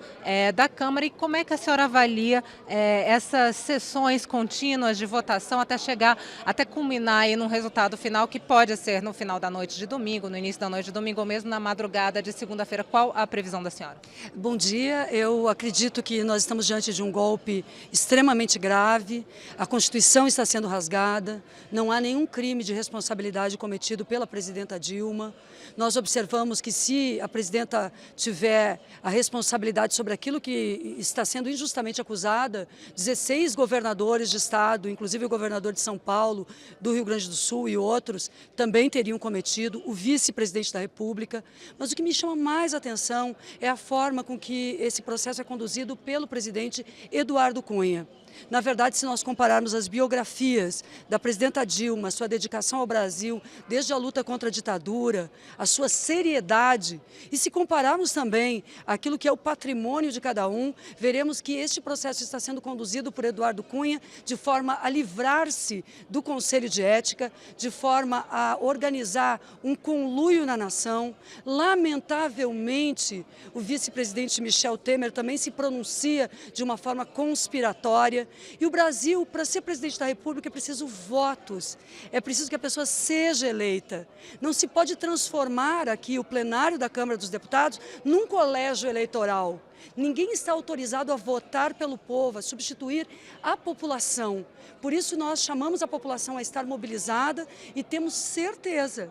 da Câmara. E como é que a senhora avalia essas sessões contínuas de votação até culminar aí num resultado final que pode ser no final da noite de domingo, no início da noite de domingo ou mesmo na madrugada de segunda-feira? Qual a previsão da senhora? Bom dia. Eu acredito que nós estamos diante de um golpe extremamente grave. A Constituição está sendo rasgada. Não há nenhum crime de responsabilidade cometido pela presidenta Dilma. Nós observamos que, se a presidenta tiver a responsabilidade sobre aquilo que está sendo injustamente acusada, 16 governadores de estado, inclusive o governador de São Paulo, do Rio Grande do Sul e outros, também teriam cometido, o vice-presidente da República. Mas o que me chama mais atenção é a forma com que esse processo é conduzido pelo presidente Eduardo Cunha. Na verdade, se nós compararmos as biografias da presidenta Dilma, sua dedicação ao Brasil, desde a luta contra a ditadura, a sua seriedade, e se compararmos também aquilo que é o patrimônio de cada um, veremos que este processo está sendo conduzido por Eduardo Cunha de forma a livrar-se do Conselho de Ética, de forma a organizar um conluio na nação. Lamentavelmente, o vice-presidente Michel Temer também se pronuncia de uma forma conspiratória. E o Brasil, para ser presidente da República, é preciso votos, é preciso que a pessoa seja eleita. Não se pode transformar aqui o plenário da Câmara dos Deputados num colégio eleitoral. Ninguém está autorizado a votar pelo povo, a substituir a população. Por isso nós chamamos a população a estar mobilizada e temos certeza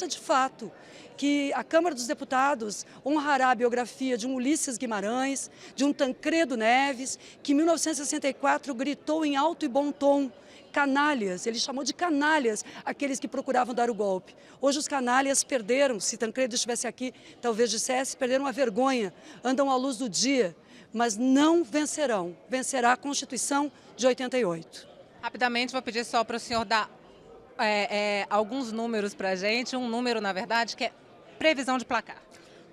de fato, que a Câmara dos Deputados honrará a biografia de um Ulisses Guimarães, de um Tancredo Neves, que em 1964 gritou em alto e bom tom: canalhas. Ele chamou de canalhas aqueles que procuravam dar o golpe. Hoje os canalhas perderam, se Tancredo estivesse aqui, talvez dissesse, perderam a vergonha, andam à luz do dia, mas não vencerão. Vencerá a Constituição de 88. Rapidamente, vou pedir só para o senhor dar alguns números para a gente, um número, na verdade, que é previsão de placar.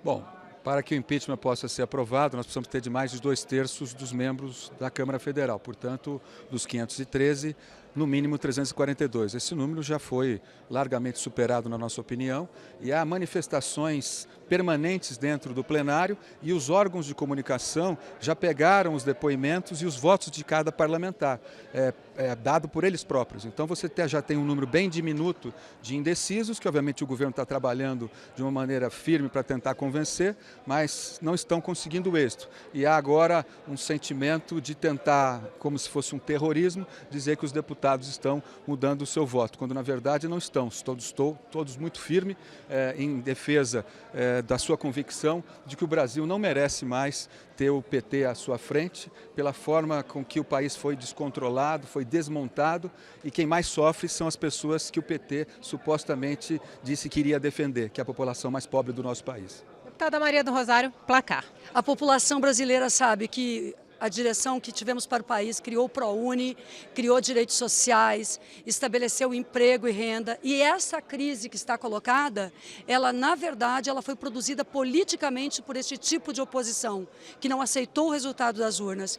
Bom, para que o impeachment possa ser aprovado, nós precisamos ter de mais de 2/3 dos membros da Câmara Federal. Portanto, dos 513, no mínimo 342. Esse número já foi largamente superado, na nossa opinião, e há manifestações permanentes dentro do plenário, e os órgãos de comunicação já pegaram os depoimentos e os votos de cada parlamentar, dado por eles próprios. Então você já tem um número bem diminuto de indecisos, que obviamente o governo está trabalhando de uma maneira firme para tentar convencer, mas não estão conseguindo êxito. E há agora um sentimento de tentar, como se fosse um terrorismo, dizer que os deputados estão mudando o seu voto, quando na verdade não estão. Todos muito firmes em defesa da sua convicção de que o Brasil não merece mais ter o PT à sua frente, pela forma com que o país foi descontrolado, foi desmontado, e quem mais sofre são as pessoas que o PT supostamente disse que iria defender, que é a população mais pobre do nosso país. Deputada Maria do Rosário, placar. A população brasileira sabe que a direção que tivemos para o país criou o ProUni, criou direitos sociais, estabeleceu emprego e renda. E essa crise que está colocada, ela, na verdade, ela foi produzida politicamente por esse tipo de oposição, que não aceitou o resultado das urnas.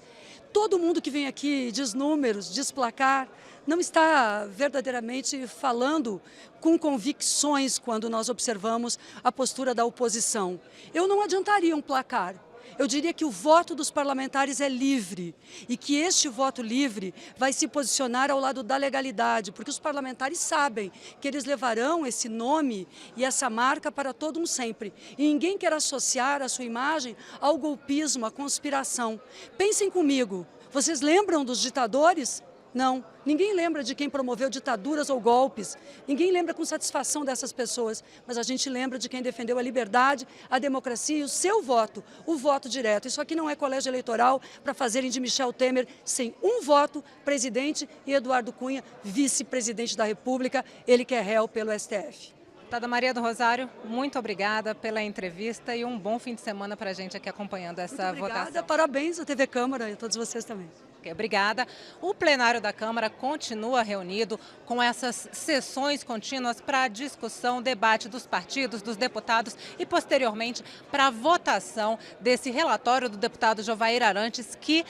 Todo mundo que vem aqui diz números, diz placar, não está verdadeiramente falando com convicções quando nós observamos a postura da oposição. Eu não adiantaria um placar. Eu diria que o voto dos parlamentares é livre e que este voto livre vai se posicionar ao lado da legalidade, porque os parlamentares sabem que eles levarão esse nome e essa marca para todo um sempre. E ninguém quer associar a sua imagem ao golpismo, à conspiração. Pensem comigo, vocês lembram dos ditadores? Não, ninguém lembra de quem promoveu ditaduras ou golpes, ninguém lembra com satisfação dessas pessoas, mas a gente lembra de quem defendeu a liberdade, a democracia e o seu voto, o voto direto. Isso aqui não é colégio eleitoral para fazerem de Michel Temer, sem um voto, presidente, e Eduardo Cunha, vice-presidente da República, ele que é réu pelo STF. Deputada Maria do Rosário, muito obrigada pela entrevista e um bom fim de semana para a gente aqui acompanhando essa votação. Parabéns à TV Câmara e a todos vocês também. Obrigada. O plenário da Câmara continua reunido com essas sessões contínuas para discussão, debate dos partidos, dos deputados e, posteriormente, para a votação desse relatório do deputado Jovair Arantes, que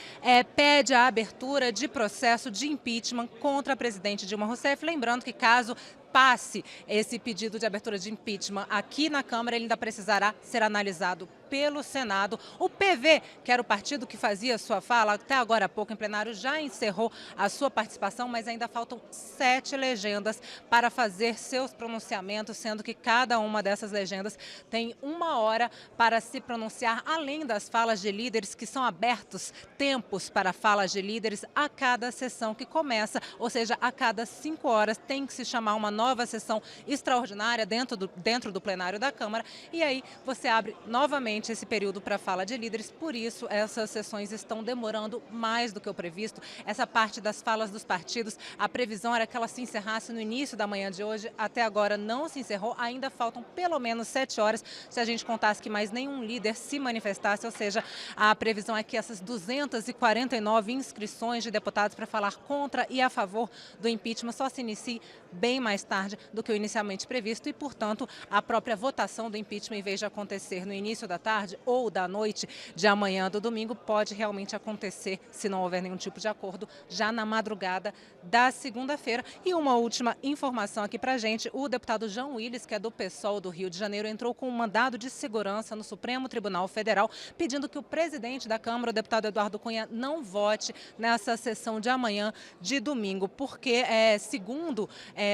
pede a abertura de processo de impeachment contra a presidente Dilma Rousseff. Lembrando que, caso passe esse pedido de abertura de impeachment aqui na Câmara, ele ainda precisará ser analisado pelo Senado. O PV, que era o partido que fazia sua fala até agora há pouco em plenário, já encerrou a sua participação, mas ainda faltam 7 legendas para fazer seus pronunciamentos, sendo que cada uma dessas legendas tem 1 hora para se pronunciar, além das falas de líderes, que são abertos tempos para falas de líderes a cada sessão que começa, ou seja, a cada 5 horas tem que se chamar uma nova sessão extraordinária dentro do plenário da Câmara, e aí você abre novamente esse período para fala de líderes. Por isso, essas sessões estão demorando mais do que o previsto. Essa parte das falas dos partidos, a previsão era que ela se encerrasse no início da manhã de hoje, até agora não se encerrou, ainda faltam pelo menos 7 horas, se a gente contasse que mais nenhum líder se manifestasse, ou seja, a previsão é que essas 249 inscrições de deputados para falar contra e a favor do impeachment só se inicie bem mais tarde do que o inicialmente previsto e, portanto, a própria votação do impeachment, em vez de acontecer no início da tarde ou da noite de amanhã do domingo, pode realmente acontecer, se não houver nenhum tipo de acordo, já na madrugada da segunda-feira. E uma última informação aqui pra gente, o deputado João Willis, que é do PSOL do Rio de Janeiro, entrou com um mandado de segurança no Supremo Tribunal Federal, pedindo que o presidente da Câmara, o deputado Eduardo Cunha, não vote nessa sessão de amanhã de domingo, porque, segundo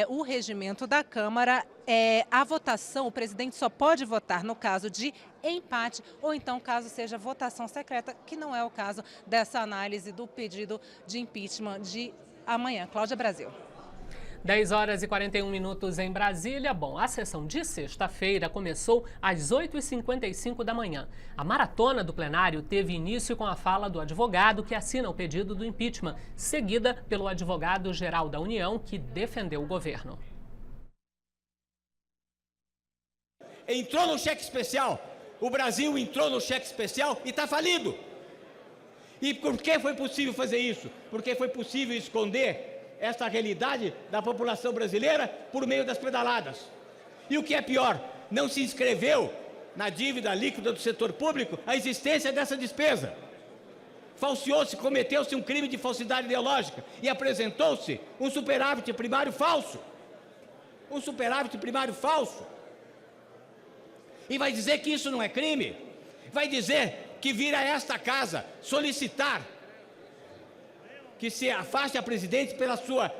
o regimento da Câmara, a votação, o presidente só pode votar no caso de empate ou então caso seja votação secreta, que não é o caso dessa análise do pedido de impeachment de amanhã. Cláudia Brasil. 10 horas e 41 minutos em Brasília. Bom, a sessão de sexta-feira começou às 8h55 da manhã. A maratona do plenário teve início com a fala do advogado que assina o pedido do impeachment, seguida pelo advogado-geral da União, que defendeu o governo. Entrou no cheque especial. O Brasil entrou no cheque especial e está falido. E por que foi possível fazer isso? Porque foi possível esconder essa realidade da população brasileira por meio das pedaladas. E o que é pior, não se inscreveu na dívida líquida do setor público a existência dessa despesa. Falseou-se, cometeu-se um crime de falsidade ideológica e apresentou-se um superávit primário falso. Um superávit primário falso. E vai dizer que isso não é crime? Vai dizer que vir a esta casa solicitar que se afaste a presidente pela sua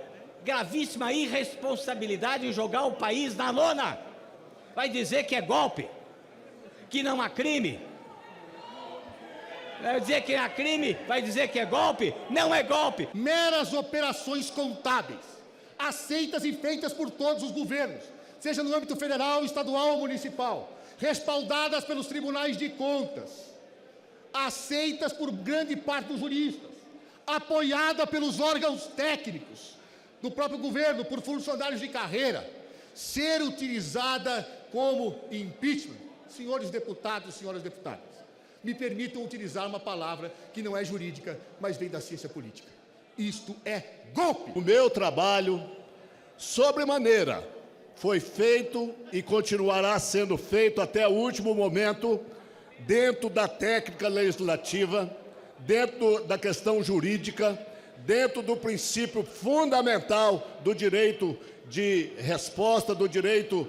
gravíssima irresponsabilidade em jogar o país na lona? Vai dizer que é golpe? Que não há crime? Vai dizer que há crime? Vai dizer que é golpe? Não é golpe! Meras operações contábeis, aceitas e feitas por todos os governos, seja no âmbito federal, estadual ou municipal, respaldadas pelos tribunais de contas, aceitas por grande parte dos juristas, apoiada pelos órgãos técnicos do próprio governo, por funcionários de carreira, ser utilizada como impeachment. Senhores deputados e senhoras deputadas, me permitam utilizar uma palavra que não é jurídica, mas vem da ciência política. Isto é golpe. O meu trabalho, sobremaneira, foi feito e continuará sendo feito até o último momento, dentro da técnica legislativa, dentro da questão jurídica, dentro do princípio fundamental do direito de resposta, do direito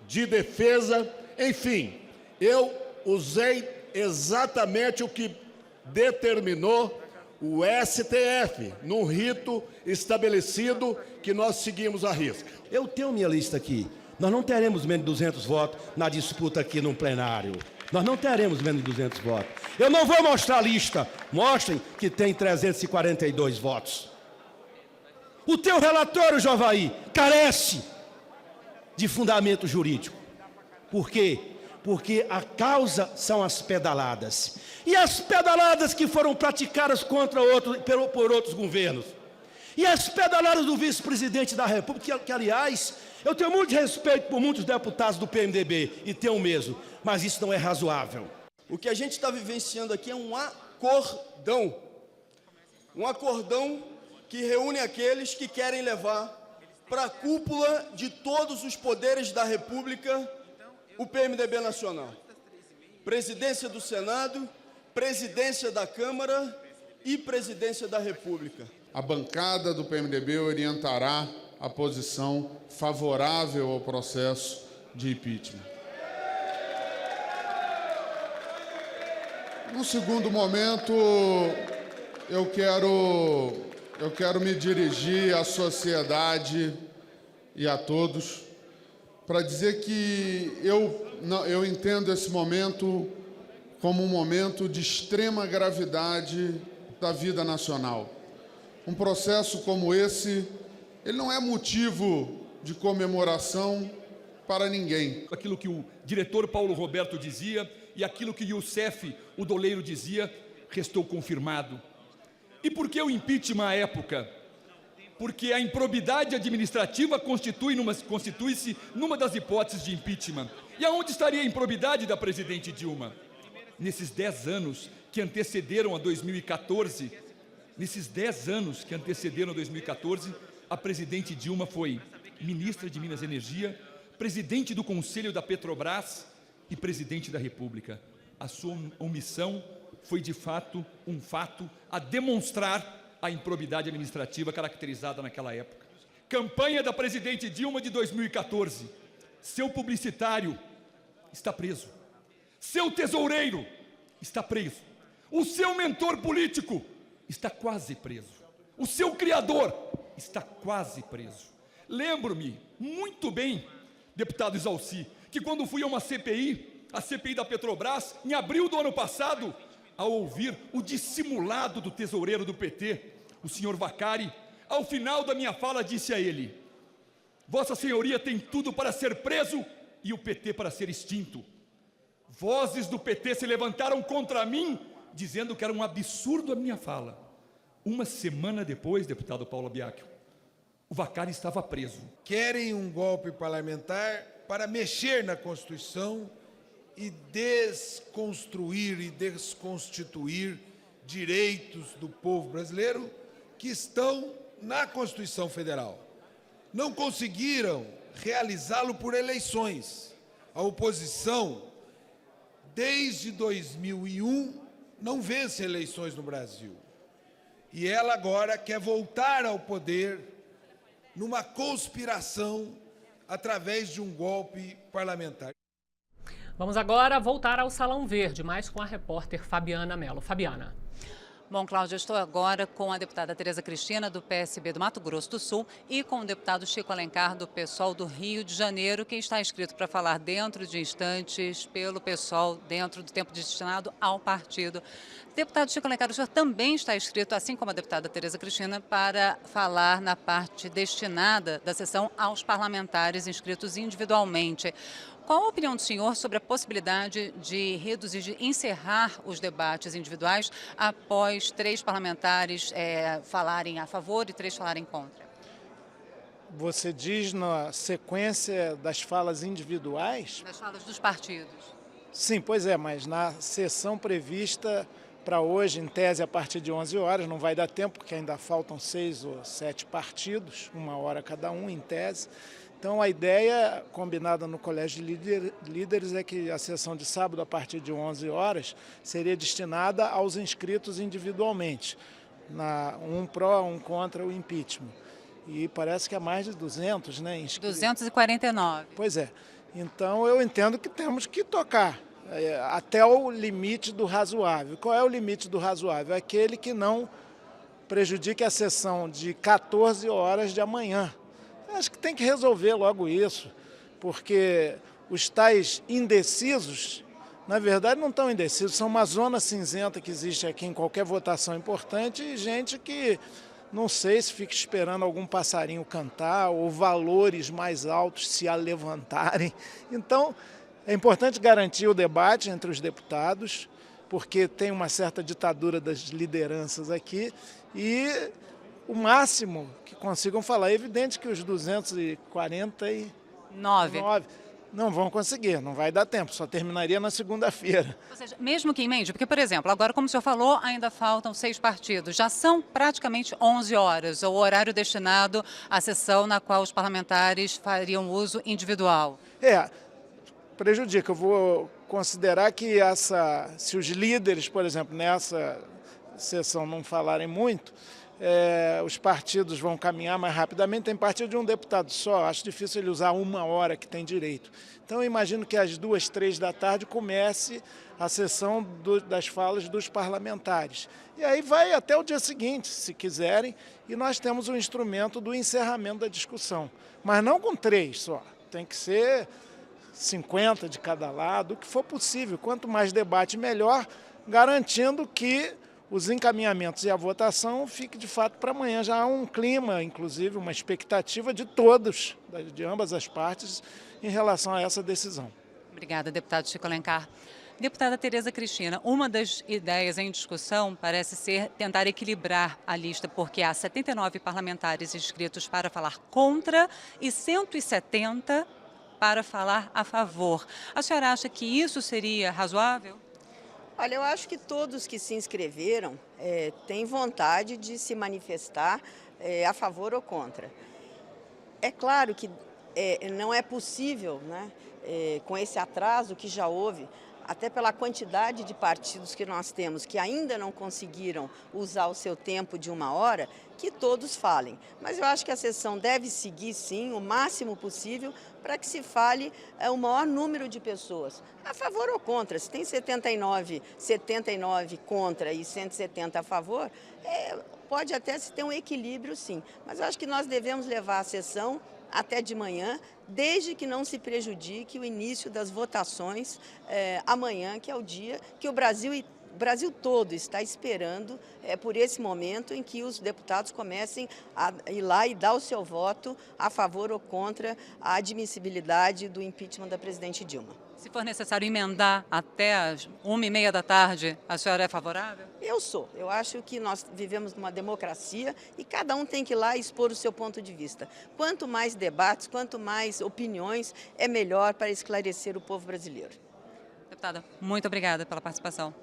de defesa. Enfim, eu usei exatamente o que determinou o STF, num rito estabelecido que nós seguimos à risca. Eu tenho minha lista aqui. Nós não teremos menos de 200 votos na disputa aqui no plenário. Nós não teremos menos de 200 votos. Eu não vou mostrar a lista. Mostrem que tem 342 votos. O teu relatório, Jovaí, carece de fundamento jurídico. Por quê? Porque a causa são as pedaladas. E as pedaladas que foram praticadas por outros governos. E as pedaladas do vice-presidente da República, que aliás, eu tenho muito respeito por muitos deputados do PMDB, e tenho mesmo, mas isso não é razoável. O que a gente está vivenciando aqui é um acordão. Um acordão que reúne aqueles que querem levar para a cúpula de todos os poderes da República o PMDB nacional. Presidência do Senado, presidência da Câmara e presidência da República. A bancada do PMDB orientará a posição favorável ao processo de impeachment. No segundo momento, eu quero me dirigir à sociedade e a todos para dizer que eu entendo esse momento como um momento de extrema gravidade da vida nacional. Um processo como esse, ele não é motivo de comemoração para ninguém. Aquilo que o diretor Paulo Roberto dizia e aquilo que Youssef, o doleiro, dizia, restou confirmado. E por que o impeachment à época? Porque a improbidade administrativa constitui-se numa das hipóteses de impeachment. E aonde estaria a improbidade da presidente Dilma? Nesses 10 anos que antecederam a 2014, a presidente Dilma foi ministra de Minas e Energia, presidente do Conselho da Petrobras e presidente da República. A sua omissão foi, de fato, um fato a demonstrar a improbidade administrativa caracterizada naquela época. Campanha da presidente Dilma de 2014. Seu publicitário está preso. Seu tesoureiro está preso. O seu mentor político está quase preso. O seu criador está quase preso. Lembro-me muito bem, deputado Exalci, que quando fui a uma CPI, a CPI da Petrobras, em abril do ano passado, ao ouvir o dissimulado do tesoureiro do PT, o senhor Vacari, ao final da minha fala disse a ele: Vossa Senhoria tem tudo para ser preso e o PT para ser extinto. Vozes do PT se levantaram contra mim, dizendo que era um absurdo a minha fala. Uma semana depois, deputado Paulo Biacchio, o Vacari estava preso. Querem um golpe parlamentar para mexer na Constituição e desconstruir e desconstituir direitos do povo brasileiro que estão na Constituição Federal. Não conseguiram realizá-lo por eleições. A oposição, desde 2001, não vence eleições no Brasil. E ela agora quer voltar ao poder numa conspiração através de um golpe parlamentar. Vamos agora voltar ao Salão Verde, mais com a repórter Fabiana Mello. Fabiana. Bom, Cláudia, eu estou agora com a deputada Tereza Cristina, do PSB do Mato Grosso do Sul, e com o deputado Chico Alencar, do PSOL do Rio de Janeiro, que está inscrito para falar dentro de instantes pelo PSOL, dentro do tempo destinado ao partido. Deputado Chico Alencar, o senhor também está inscrito, assim como a deputada Tereza Cristina, para falar na parte destinada da sessão aos parlamentares inscritos individualmente. Qual a opinião do senhor sobre a possibilidade de reduzir, de encerrar os debates individuais após 3 parlamentares falarem a favor e 3 falarem contra? Você diz na sequência das falas individuais? Das falas dos partidos. Sim, pois é, mas na sessão prevista para hoje, em tese, a partir de 11 horas, não vai dar tempo, porque ainda faltam 6 ou 7 partidos, 1 hora cada um, em tese. Então, a ideia, combinada no Colégio de Líderes, é que a sessão de sábado, a partir de 11 horas, seria destinada aos inscritos individualmente, um pró, um contra o impeachment. E parece que há mais de 200, né? Inscritos. 249. Pois é. Então, eu entendo que temos que tocar até o limite do razoável. Qual é o limite do razoável? Aquele que não prejudique a sessão de 14 horas de amanhã. Acho que tem que resolver logo isso, porque os tais indecisos, na verdade, não estão indecisos, são uma zona cinzenta que existe aqui em qualquer votação importante e gente que não sei se fica esperando algum passarinho cantar ou valores mais altos se alevantarem. Então, é importante garantir o debate entre os deputados, porque tem uma certa ditadura das lideranças aqui, e o máximo que consigam falar. É evidente que os 249 não vão conseguir, não vai dar tempo, só terminaria na segunda-feira. Ou seja, mesmo que emende, porque, por exemplo, agora, como o senhor falou, ainda faltam 6 partidos, já são praticamente 11 horas, o horário destinado à sessão na qual os parlamentares fariam uso individual. Prejudica. Eu vou considerar que se os líderes, por exemplo, nessa sessão não falarem muito, os partidos vão caminhar mais rapidamente. Tem partido de um deputado só, acho difícil ele usar 1 hora que tem direito. Então eu imagino que às 2, 3 da tarde comece a sessão das falas dos parlamentares. E aí vai até o dia seguinte, se quiserem, e nós temos o instrumento do encerramento da discussão. Mas não com 3 só, tem que ser 50 de cada lado, o que for possível. Quanto mais debate, melhor, garantindo que os encaminhamentos e a votação fique de fato para amanhã. Já há um clima, inclusive, uma expectativa de todos, de ambas as partes, em relação a essa decisão. Obrigada, deputado Chico Alencar. Deputada Tereza Cristina, uma das ideias em discussão parece ser tentar equilibrar a lista, porque há 79 parlamentares inscritos para falar contra e 170 para falar a favor. A senhora acha que isso seria razoável? Olha, eu acho que todos que se inscreveram têm vontade de se manifestar a favor ou contra. É claro que não é possível, né, com esse atraso que já houve, até pela quantidade de partidos que nós temos que ainda não conseguiram usar o seu tempo de 1 hora, que todos falem. Mas eu acho que a sessão deve seguir, sim, o máximo possível para que se fale o maior número de pessoas, a favor ou contra. Se tem 79 contra e 170 a favor, pode até se ter um equilíbrio, sim. Mas eu acho que nós devemos levar a sessão até de manhã, desde que não se prejudique o início das votações amanhã, que é o dia que o Brasil todo está esperando por esse momento em que os deputados comecem a ir lá e dar o seu voto a favor ou contra a admissibilidade do impeachment da presidente Dilma. Se for necessário emendar até as 1h30 da tarde, a senhora é favorável? Eu sou. Eu acho que nós vivemos numa democracia e cada um tem que ir lá expor o seu ponto de vista. Quanto mais debates, quanto mais opiniões, é melhor para esclarecer o povo brasileiro. Deputada, muito obrigada pela participação.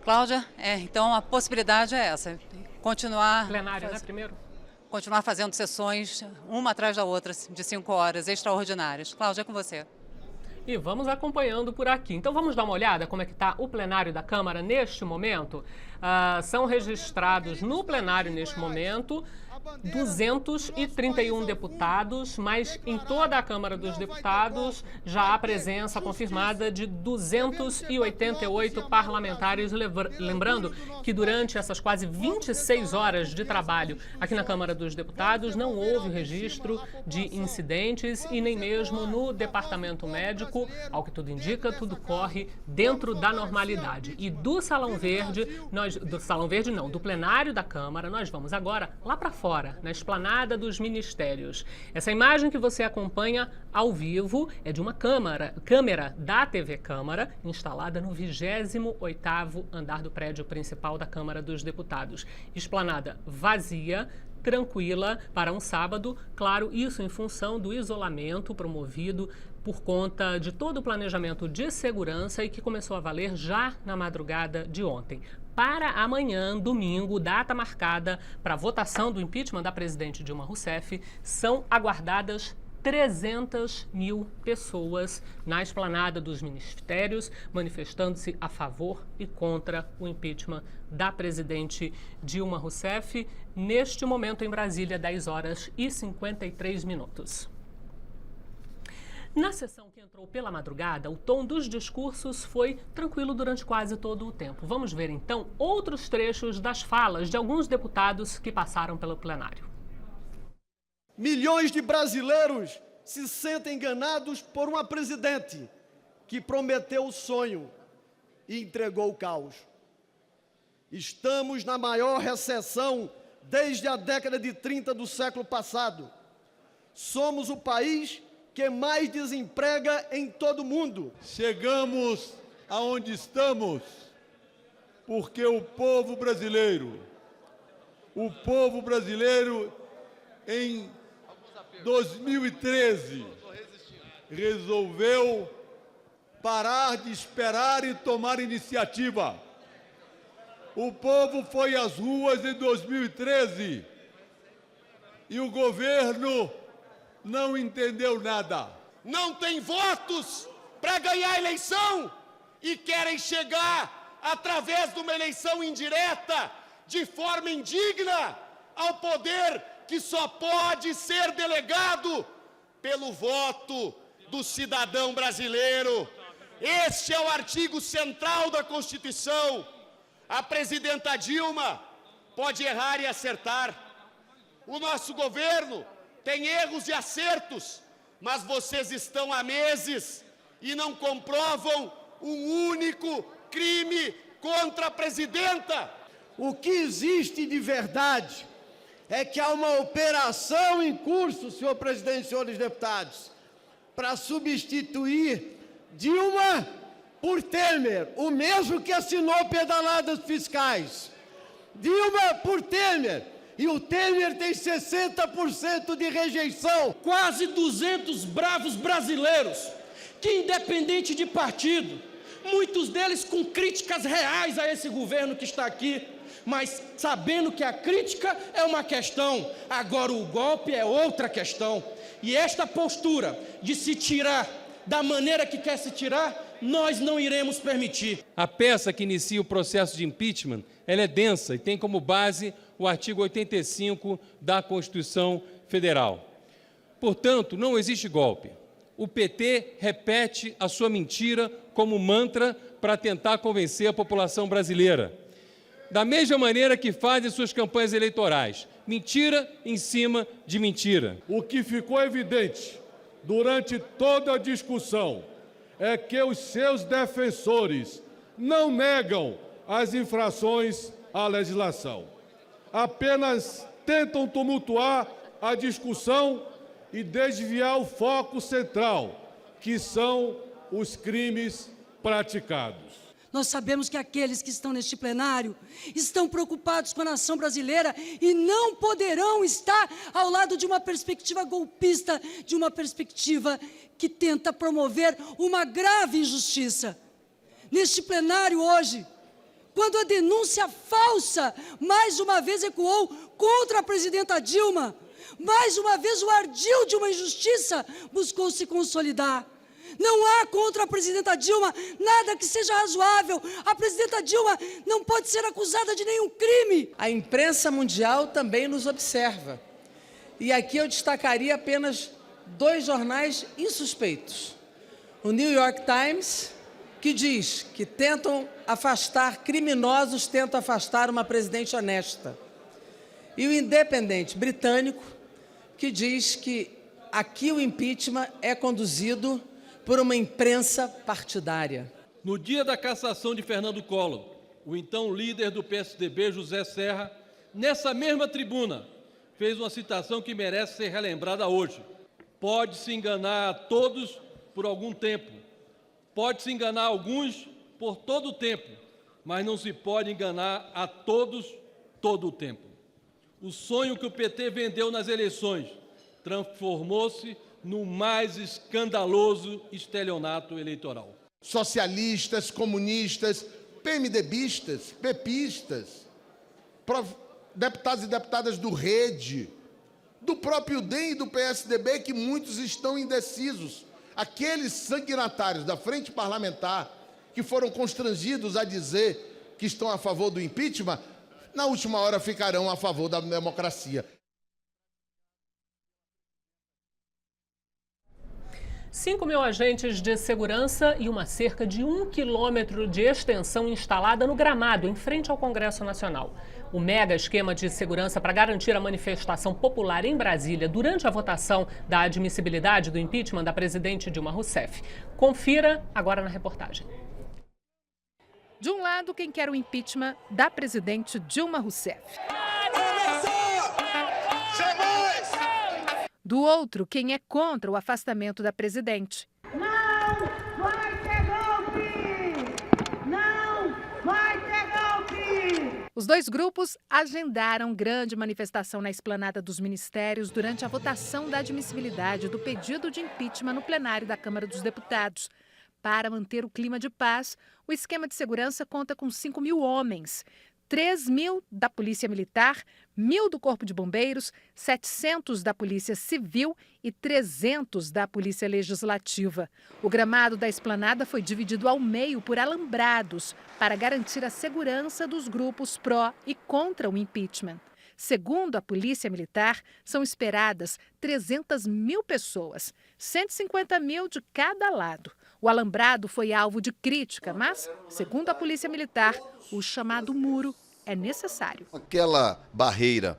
Cláudia, então a possibilidade é essa, continuar... Plenário, né, primeiro? Continuar fazendo sessões, uma atrás da outra, de 5 horas, extraordinárias. Cláudia, é com você. E vamos acompanhando por aqui. Então vamos dar uma olhada como é que está o plenário da Câmara neste momento. São registrados no plenário neste momento 231 deputados, mas em toda a Câmara dos Deputados já há presença confirmada de 288 parlamentares. Lembrando que durante essas quase 26 horas de trabalho aqui na Câmara dos Deputados não houve registro de incidentes e nem mesmo no Departamento Médico. Ao que tudo indica, tudo corre dentro da normalidade. E do Salão Verde, do plenário da Câmara, nós vamos agora lá para fora, na esplanada dos ministérios. Essa imagem que você acompanha ao vivo é de uma câmera da TV Câmara, instalada no 28º andar do prédio principal da Câmara dos Deputados. Esplanada vazia, tranquila para um sábado, claro, isso em função do isolamento promovido por conta de todo o planejamento de segurança e que começou a valer já na madrugada de ontem. Para amanhã, domingo, data marcada para a votação do impeachment da presidente Dilma Rousseff, são aguardadas 300 mil pessoas na esplanada dos ministérios, manifestando-se a favor e contra o impeachment da presidente Dilma Rousseff. Neste momento, em Brasília, 10h53. Na sessão que entrou pela madrugada, o tom dos discursos foi tranquilo durante quase todo o tempo. Vamos ver, então, outros trechos das falas de alguns deputados que passaram pelo plenário. Milhões de brasileiros se sentem enganados por uma presidente que prometeu o sonho e entregou o caos. Estamos na maior recessão desde a década de 30 do século passado. Somos o país que mais desemprega em todo o mundo. Chegamos aonde estamos porque o povo brasileiro em 2013 resolveu parar de esperar e tomar iniciativa. O povo foi às ruas em 2013 e o governo não entendeu nada. Não tem votos para ganhar a eleição e querem chegar através de uma eleição indireta, de forma indigna, ao poder que só pode ser delegado pelo voto do cidadão brasileiro. Este é o artigo central da Constituição. A presidenta Dilma pode errar e acertar. O nosso governo tem erros e acertos, mas vocês estão há meses e não comprovam um único crime contra a presidenta. O que existe de verdade é que há uma operação em curso, senhor presidente e senhores deputados, para substituir Dilma por Temer, o mesmo que assinou pedaladas fiscais. Dilma por Temer. E o Temer tem 60% de rejeição. Quase 200 bravos brasileiros que, independente de partido, muitos deles com críticas reais a esse governo que está aqui, mas sabendo que a crítica é uma questão, agora o golpe é outra questão. E esta postura de se tirar da maneira que quer se tirar, nós não iremos permitir. A peça que inicia o processo de impeachment, ela é densa e tem como base o artigo 85 da Constituição Federal. Portanto, não existe golpe. O PT repete a sua mentira como mantra para tentar convencer a população brasileira. Da mesma maneira que fazem suas campanhas eleitorais. Mentira em cima de mentira. O que ficou evidente durante toda a discussão é que os seus defensores não negam as infrações à legislação. Apenas tentam tumultuar a discussão e desviar o foco central, que são os crimes praticados. Nós sabemos que aqueles que estão neste plenário estão preocupados com a nação brasileira e não poderão estar ao lado de uma perspectiva golpista, de uma perspectiva que tenta promover uma grave injustiça. Neste plenário hoje, quando a denúncia falsa mais uma vez ecoou contra a presidenta Dilma, mais uma vez o ardil de uma injustiça buscou se consolidar. Não há contra a presidenta Dilma nada que seja razoável. A presidenta Dilma não pode ser acusada de nenhum crime. A imprensa mundial também nos observa. E aqui eu destacaria apenas 2 jornais insuspeitos. O New York Times, que diz que criminosos tentam afastar uma presidente honesta. E o Independente britânico, que diz que aqui o impeachment é conduzido por uma imprensa partidária. No dia da cassação de Fernando Collor, o então líder do PSDB, José Serra, nessa mesma tribuna, fez uma citação que merece ser relembrada hoje. Pode-se enganar a todos por algum tempo, pode-se enganar alguns por todo o tempo, mas não se pode enganar a todos todo o tempo. O sonho que o PT vendeu nas eleições transformou-se no mais escandaloso estelionato eleitoral. Socialistas, comunistas, PMDBistas, pepistas, deputados e deputadas do Rede, do próprio DEM e do PSDB, que muitos estão indecisos. Aqueles sanguinatários da frente parlamentar que foram constrangidos a dizer que estão a favor do impeachment, na última hora ficarão a favor da democracia. 5.000 agentes de segurança e uma cerca de 1 quilômetro de extensão instalada no gramado, em frente ao Congresso Nacional. O mega esquema de segurança para garantir a manifestação popular em Brasília durante a votação da admissibilidade do impeachment da presidente Dilma Rousseff. Confira agora na reportagem. De um lado, quem quer o impeachment da presidente Dilma Rousseff. Do outro, quem é contra o afastamento da presidente. Não vai ter golpe! Não vai ter golpe! Os dois grupos agendaram grande manifestação na esplanada dos ministérios durante a votação da admissibilidade do pedido de impeachment no plenário da Câmara dos Deputados. Para manter o clima de paz, o esquema de segurança conta com 5.000 homens. 3.000 da Polícia Militar, 1.000 do Corpo de Bombeiros, 700 da Polícia Civil e 300 da Polícia Legislativa. O gramado da esplanada foi dividido ao meio por alambrados para garantir a segurança dos grupos pró e contra o impeachment. Segundo a Polícia Militar, são esperadas 300.000 pessoas, 150.000 de cada lado. O alambrado foi alvo de crítica, mas, segundo a Polícia Militar, o chamado muro é necessário. Aquela barreira,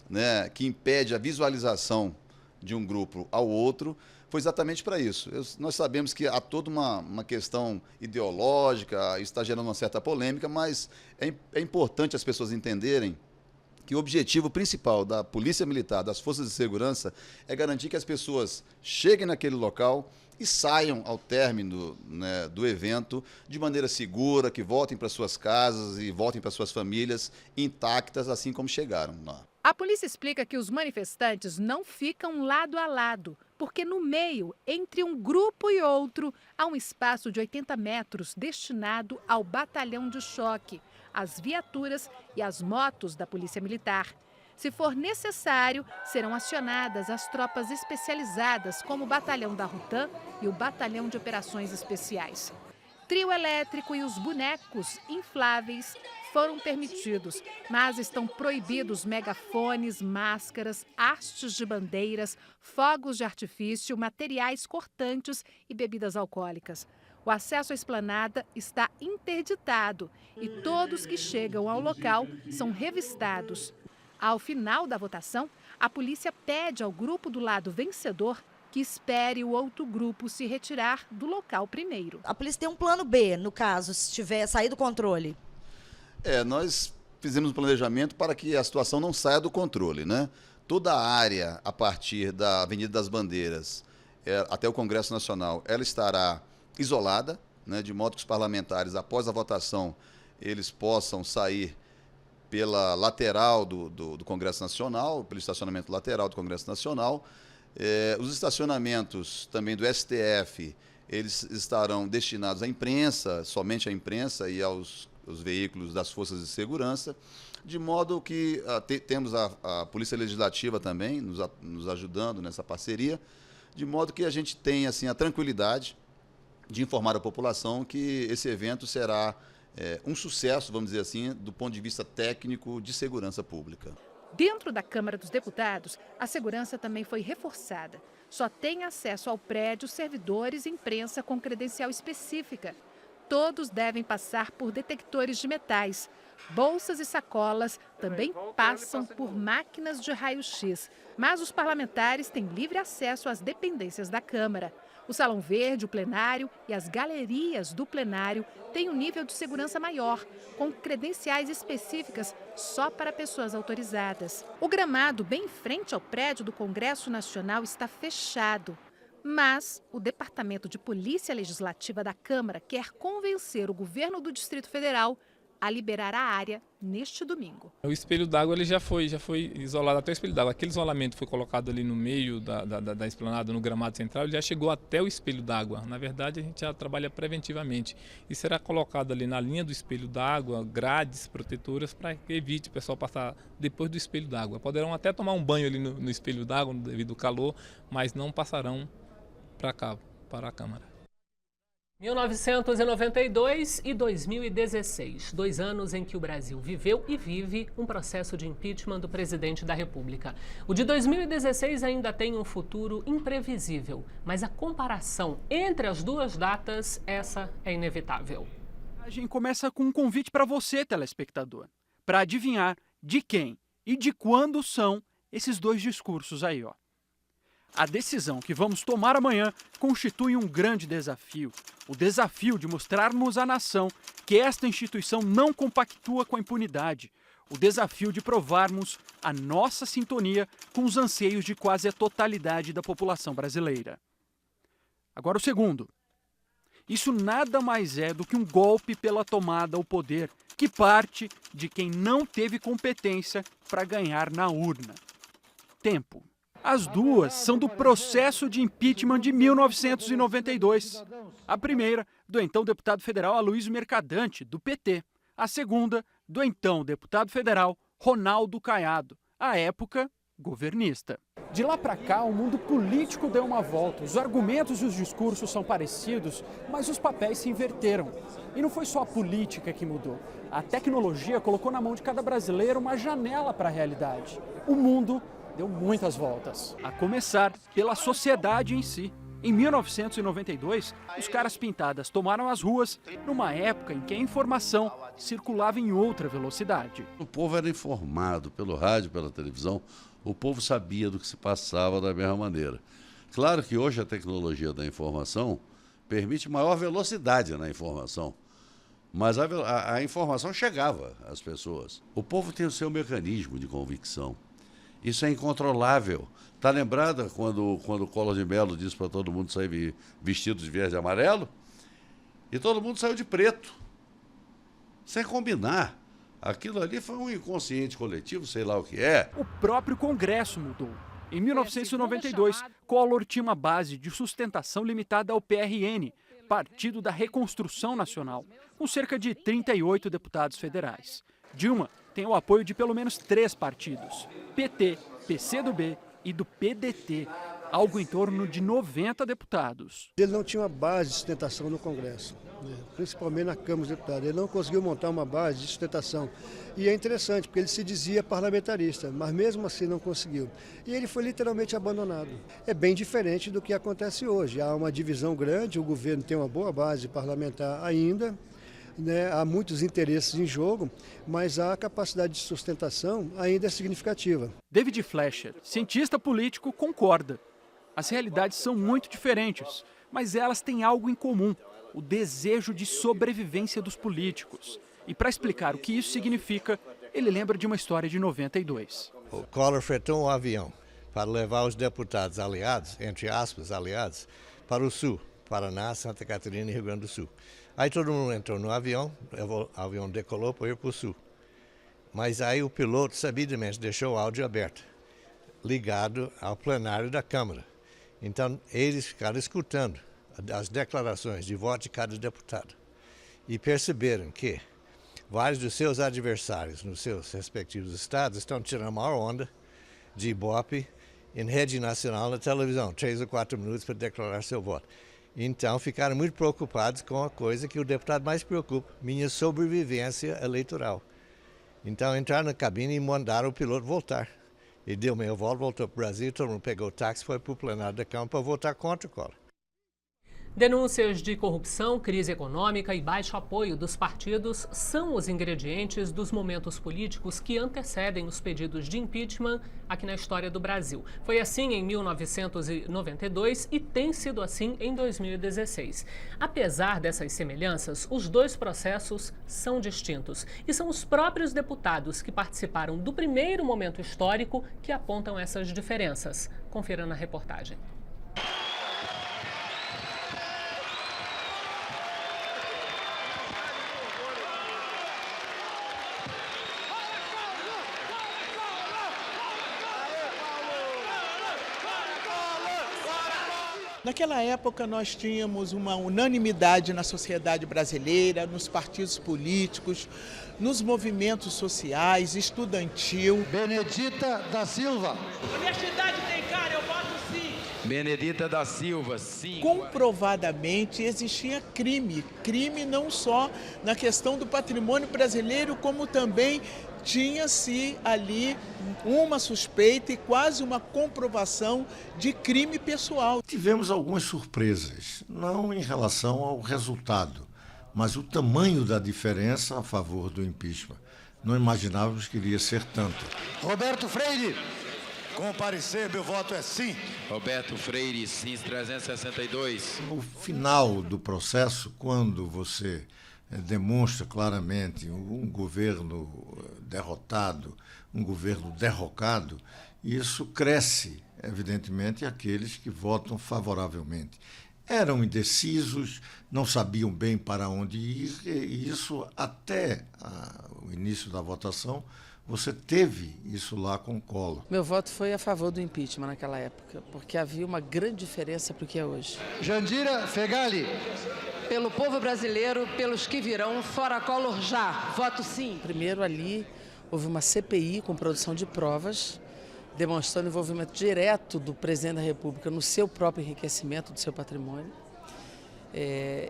né, que impede a visualização de um grupo ao outro foi exatamente para isso. Nós sabemos que há toda uma questão ideológica, isso está gerando uma certa polêmica, mas é importante as pessoas entenderem que o objetivo principal da Polícia Militar, das Forças de Segurança, é garantir que as pessoas cheguem naquele local e saiam ao término, né, do evento de maneira segura, que voltem para suas casas e voltem para suas famílias intactas, assim como chegaram lá. A polícia explica que os manifestantes não ficam lado a lado, porque no meio, entre um grupo e outro, há um espaço de 80 metros destinado ao batalhão de choque, as viaturas e as motos da Polícia Militar. Se for necessário, serão acionadas as tropas especializadas, como o Batalhão da Rutan e o Batalhão de Operações Especiais. Trio elétrico e os bonecos infláveis foram permitidos, mas estão proibidos megafones, máscaras, hastes de bandeiras, fogos de artifício, materiais cortantes e bebidas alcoólicas. O acesso à esplanada está interditado e todos que chegam ao local são revistados. Ao final da votação, a polícia pede ao grupo do lado vencedor que espere o outro grupo se retirar do local primeiro. A polícia tem um plano B, no caso, se tiver saído do controle. Nós fizemos um planejamento para que a situação não saia do controle, né? Toda a área, a partir da Avenida das Bandeiras até o Congresso Nacional, ela estará isolada, né, de modo que os parlamentares, após a votação, eles possam sair pela lateral do Congresso Nacional, pelo estacionamento lateral do Congresso Nacional. Os estacionamentos também do STF, eles estarão destinados à imprensa, somente à imprensa e aos veículos das forças de segurança, de modo que temos a Polícia Legislativa também nos ajudando nessa parceria, de modo que a gente tenha assim, a tranquilidade de informar a população que esse evento será um sucesso, vamos dizer assim, do ponto de vista técnico de segurança pública. Dentro da Câmara dos Deputados, a segurança também foi reforçada. Só tem acesso ao prédio servidores e imprensa com credencial específica. Todos devem passar por detectores de metais. Bolsas e sacolas também passam por máquinas de raio-x. Mas os parlamentares têm livre acesso às dependências da Câmara. O Salão Verde, o plenário e as galerias do plenário têm um nível de segurança maior, com credenciais específicas só para pessoas autorizadas. O gramado bem em frente ao prédio do Congresso Nacional está fechado. Mas o Departamento de Polícia Legislativa da Câmara quer convencer o governo do Distrito Federal a liberar a área neste domingo. O espelho d'água ele já foi isolado até o espelho d'água. Aquele isolamento foi colocado ali no meio da esplanada, no gramado central, ele já chegou até o espelho d'água. Na verdade, a gente já trabalha preventivamente. E será colocado ali na linha do espelho d'água grades protetoras para que evite o pessoal passar depois do espelho d'água. Poderão até tomar um banho ali no espelho d'água devido ao calor, mas não passarão para cá, para a Câmara. 1992 e 2016, 2 anos em que o Brasil viveu e vive um processo de impeachment do presidente da República. O de 2016 ainda tem um futuro imprevisível, mas a comparação entre as duas datas, essa é inevitável. A gente começa com um convite para você, telespectador, para adivinhar de quem e de quando são esses dois discursos aí, ó. A decisão que vamos tomar amanhã constitui um grande desafio. O desafio de mostrarmos à nação que esta instituição não compactua com a impunidade. o desafio de provarmos a nossa sintonia com os anseios de quase a totalidade da população brasileira. Agora o segundo. Isso nada mais é do que um golpe pela tomada ao poder, que parte de quem não teve competência para ganhar na urna. Tempo. As duas são do processo de impeachment de 1992. A primeira, do então deputado federal Aloysio Mercadante, do PT. A segunda, do então deputado federal Ronaldo Caiado, à época governista. De lá para cá, o mundo político deu uma volta. Os argumentos e os discursos são parecidos, mas os papéis se inverteram. E não foi só a política que mudou. A tecnologia colocou na mão de cada brasileiro uma janela para a realidade. O mundo deu muitas voltas. A começar pela sociedade em si. Em 1992, os caras pintadas tomaram as ruas numa época em que a informação circulava em outra velocidade. O povo era informado pelo rádio, pela televisão, o povo sabia do que se passava da mesma maneira. Claro que hoje a tecnologia da informação permite maior velocidade na informação, mas a informação chegava às pessoas. O povo tem o seu mecanismo de convicção. Isso é incontrolável. Está lembrada quando o Collor de Mello disse para todo mundo sair vestido de verde e amarelo? E todo mundo saiu de preto, sem combinar. Aquilo ali foi um inconsciente coletivo, sei lá o que é. O próprio Congresso mudou. Em 1992, Collor tinha uma base de sustentação limitada ao PRN, Partido da Reconstrução Nacional, com cerca de 38 deputados federais. Dilma tem o apoio de pelo menos 3 partidos, PT, PCdoB e do PDT, algo em torno de 90 deputados. Ele não tinha uma base de sustentação no Congresso, principalmente na Câmara dos Deputados. Ele não conseguiu montar uma base de sustentação. E é interessante, porque ele se dizia parlamentarista, mas mesmo assim não conseguiu. E ele foi literalmente abandonado. É bem diferente do que acontece hoje. Há uma divisão grande, o governo tem uma boa base parlamentar ainda, há muitos interesses em jogo, mas a capacidade de sustentação ainda é significativa. David Fleischer, cientista político, concorda. As realidades são muito diferentes, mas elas têm algo em comum: o desejo de sobrevivência dos políticos. E para explicar o que isso significa, ele lembra de uma história de 92. O Collor fretou um avião para levar os deputados aliados, entre aspas, aliados, para o sul, Paraná, Santa Catarina e Rio Grande do Sul. Aí todo mundo entrou no avião, o avião decolou para ir para o sul. Mas aí o piloto, sabidamente, deixou o áudio aberto, ligado ao plenário da Câmara. Então, eles ficaram escutando as declarações de voto de cada deputado e perceberam que vários dos seus adversários nos seus respectivos estados estão tirando a maior onda de Ibope em rede nacional na televisão, 3 ou 4 minutos para declarar seu voto. Então, ficaram muito preocupados com a coisa que o deputado mais preocupa, minha sobrevivência eleitoral. Então, entraram na cabine e mandaram o piloto voltar. Ele deu meia volta, voltou para o Brasil, todo mundo pegou o táxi e foi para o plenário da Câmara para votar contra o Collor. Denúncias de corrupção, crise econômica e baixo apoio dos partidos são os ingredientes dos momentos políticos que antecedem os pedidos de impeachment aqui na história do Brasil. Foi assim em 1992 e tem sido assim em 2016. Apesar dessas semelhanças, os dois processos são distintos e são os próprios deputados que participaram do primeiro momento histórico que apontam essas diferenças. Confira na reportagem. Naquela época nós tínhamos uma unanimidade na sociedade brasileira, nos partidos políticos, nos movimentos sociais, estudantil. Benedita da Silva. Honestidade tem cara, eu voto sim. Benedita da Silva, sim. Comprovadamente existia crime. Crime não só na questão do patrimônio brasileiro, como também tinha-se ali uma suspeita e quase uma comprovação de crime pessoal. Tivemos algumas surpresas, não em relação ao resultado, mas o tamanho da diferença a favor do impeachment. Não imaginávamos que iria ser tanto. Roberto Freire. Comparecer, meu voto é sim. Roberto Freire, sim, 362. No final do processo, quando você demonstra claramente um governo derrotado, um governo derrocado, isso cresce, evidentemente, aqueles que votam favoravelmente. Eram indecisos, não sabiam bem para onde ir, e isso até o início da votação, você teve isso lá com o Collor. Meu voto foi a favor do impeachment naquela época, porque havia uma grande diferença para o que é hoje. Jandira Fegali. Pelo povo brasileiro, pelos que virão, fora Collor já. Voto sim. Primeiro ali houve uma CPI com produção de provas, demonstrando envolvimento direto do presidente da República no seu próprio enriquecimento do seu patrimônio.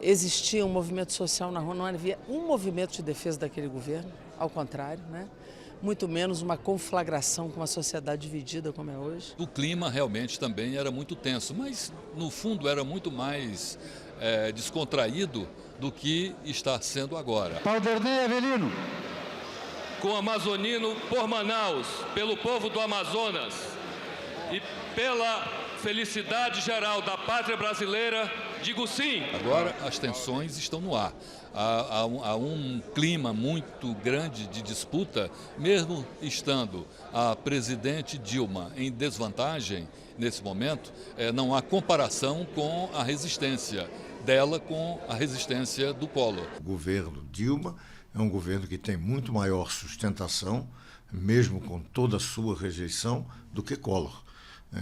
Existia um movimento social na rua, não havia um movimento de defesa daquele governo, ao contrário, né? Muito menos uma conflagração com uma sociedade dividida como é hoje. O clima realmente também era muito tenso, mas no fundo era muito mais descontraído do que está sendo agora. Valdernei Avelino. Com amazonino por Manaus, pelo povo do Amazonas e pela felicidade geral da pátria brasileira, digo sim. Agora as tensões estão no ar. Há um clima muito grande de disputa, mesmo estando a presidente Dilma em desvantagem nesse momento, não há comparação com a resistência dela com a resistência do Collor. O governo Dilma é um governo que tem muito maior sustentação, mesmo com toda a sua rejeição, do que Collor,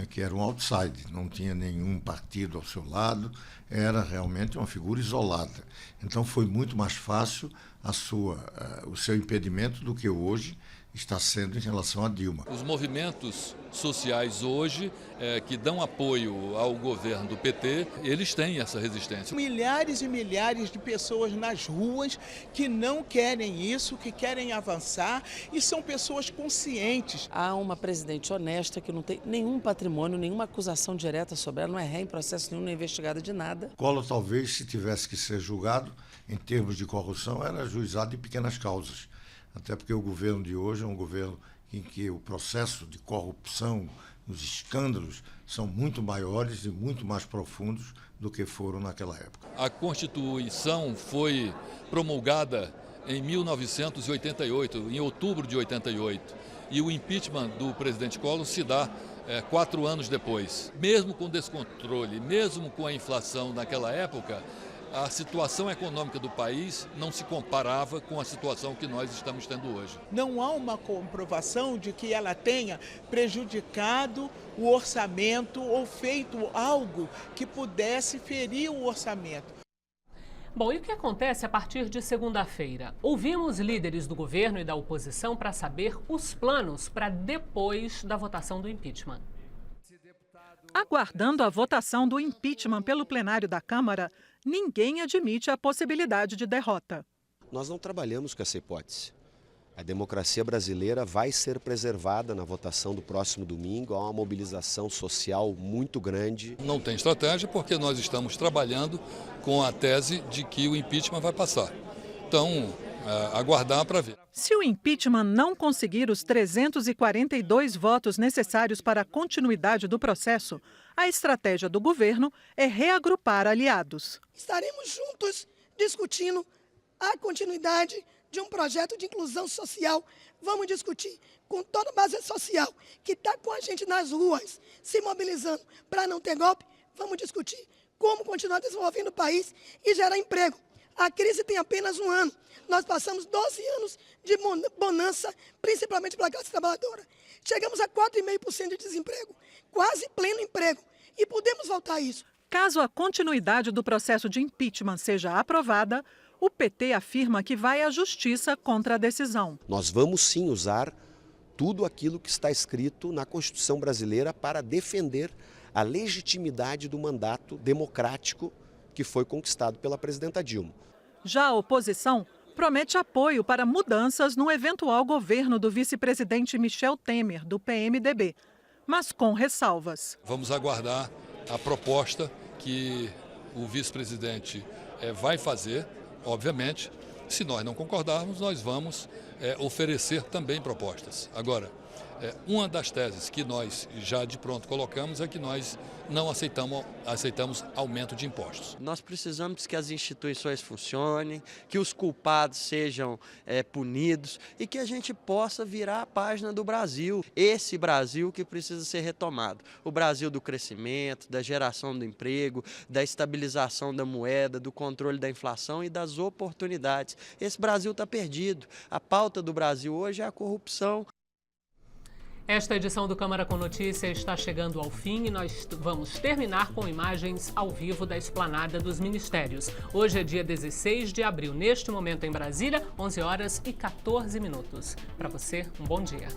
que era um outsider, não tinha nenhum partido ao seu lado, era realmente uma figura isolada. Então foi muito mais fácil o seu impedimento do que hoje está sendo em relação a Dilma. Os movimentos sociais hoje que dão apoio ao governo do PT, eles têm essa resistência. Milhares e milhares de pessoas nas ruas que não querem isso, que querem avançar e são pessoas conscientes. Há uma presidente honesta que não tem nenhum patrimônio, nenhuma acusação direta sobre ela, não é ré em processo nenhum, não é investigada de nada. Collor talvez, se tivesse que ser julgado em termos de corrupção, era juizado em pequenas causas. Até porque o governo de hoje é um governo em que o processo de corrupção, os escândalos, são muito maiores e muito mais profundos do que foram naquela época. A Constituição foi promulgada em 1988, em outubro de 88, e o impeachment do presidente Collor se dá 4 anos depois. Mesmo com descontrole, mesmo com a inflação naquela época, a situação econômica do país não se comparava com a situação que nós estamos tendo hoje. Não há uma comprovação de que ela tenha prejudicado o orçamento ou feito algo que pudesse ferir o orçamento. Bom, e o que acontece a partir de segunda-feira? Ouvimos líderes do governo e da oposição para saber os planos para depois da votação do impeachment. Aguardando a votação do impeachment pelo plenário da Câmara, ninguém admite a possibilidade de derrota. Nós não trabalhamos com essa hipótese. A democracia brasileira vai ser preservada na votação do próximo domingo. Há uma mobilização social muito grande. Não tem estratégia porque nós estamos trabalhando com a tese de que o impeachment vai passar. Então, aguardar para ver. Se o impeachment não conseguir os 342 votos necessários para a continuidade do processo, a estratégia do governo é reagrupar aliados. Estaremos juntos discutindo a continuidade de um projeto de inclusão social. Vamos discutir com toda a base social que está com a gente nas ruas, se mobilizando para não ter golpe. Vamos discutir como continuar desenvolvendo o país e gerar emprego. A crise tem apenas 1 ano. Nós passamos 12 anos de bonança, principalmente para a classe trabalhadora. Chegamos a 4,5% de desemprego, quase pleno emprego. E podemos voltar a isso. Caso a continuidade do processo de impeachment seja aprovada, o PT afirma que vai à justiça contra a decisão. Nós vamos sim usar tudo aquilo que está escrito na Constituição brasileira para defender a legitimidade do mandato democrático que foi conquistado pela presidenta Dilma. Já a oposição promete apoio para mudanças no eventual governo do vice-presidente Michel Temer, do PMDB, mas com ressalvas. Vamos aguardar a proposta que o vice-presidente vai fazer, obviamente. Se nós não concordarmos, nós vamos oferecer também propostas. Agora, Uma das teses que nós já de pronto colocamos é que nós não aceitamos aumento de impostos. Nós precisamos que as instituições funcionem, que os culpados sejam punidos e que a gente possa virar a página do Brasil. Esse Brasil que precisa ser retomado. O Brasil do crescimento, da geração do emprego, da estabilização da moeda, do controle da inflação e das oportunidades. Esse Brasil está perdido. A pauta do Brasil hoje é a corrupção. Esta edição do Câmara com Notícia está chegando ao fim e nós vamos terminar com imagens ao vivo da esplanada dos ministérios. Hoje é dia 16 de abril, neste momento em Brasília, 11h14. Para você, um bom dia.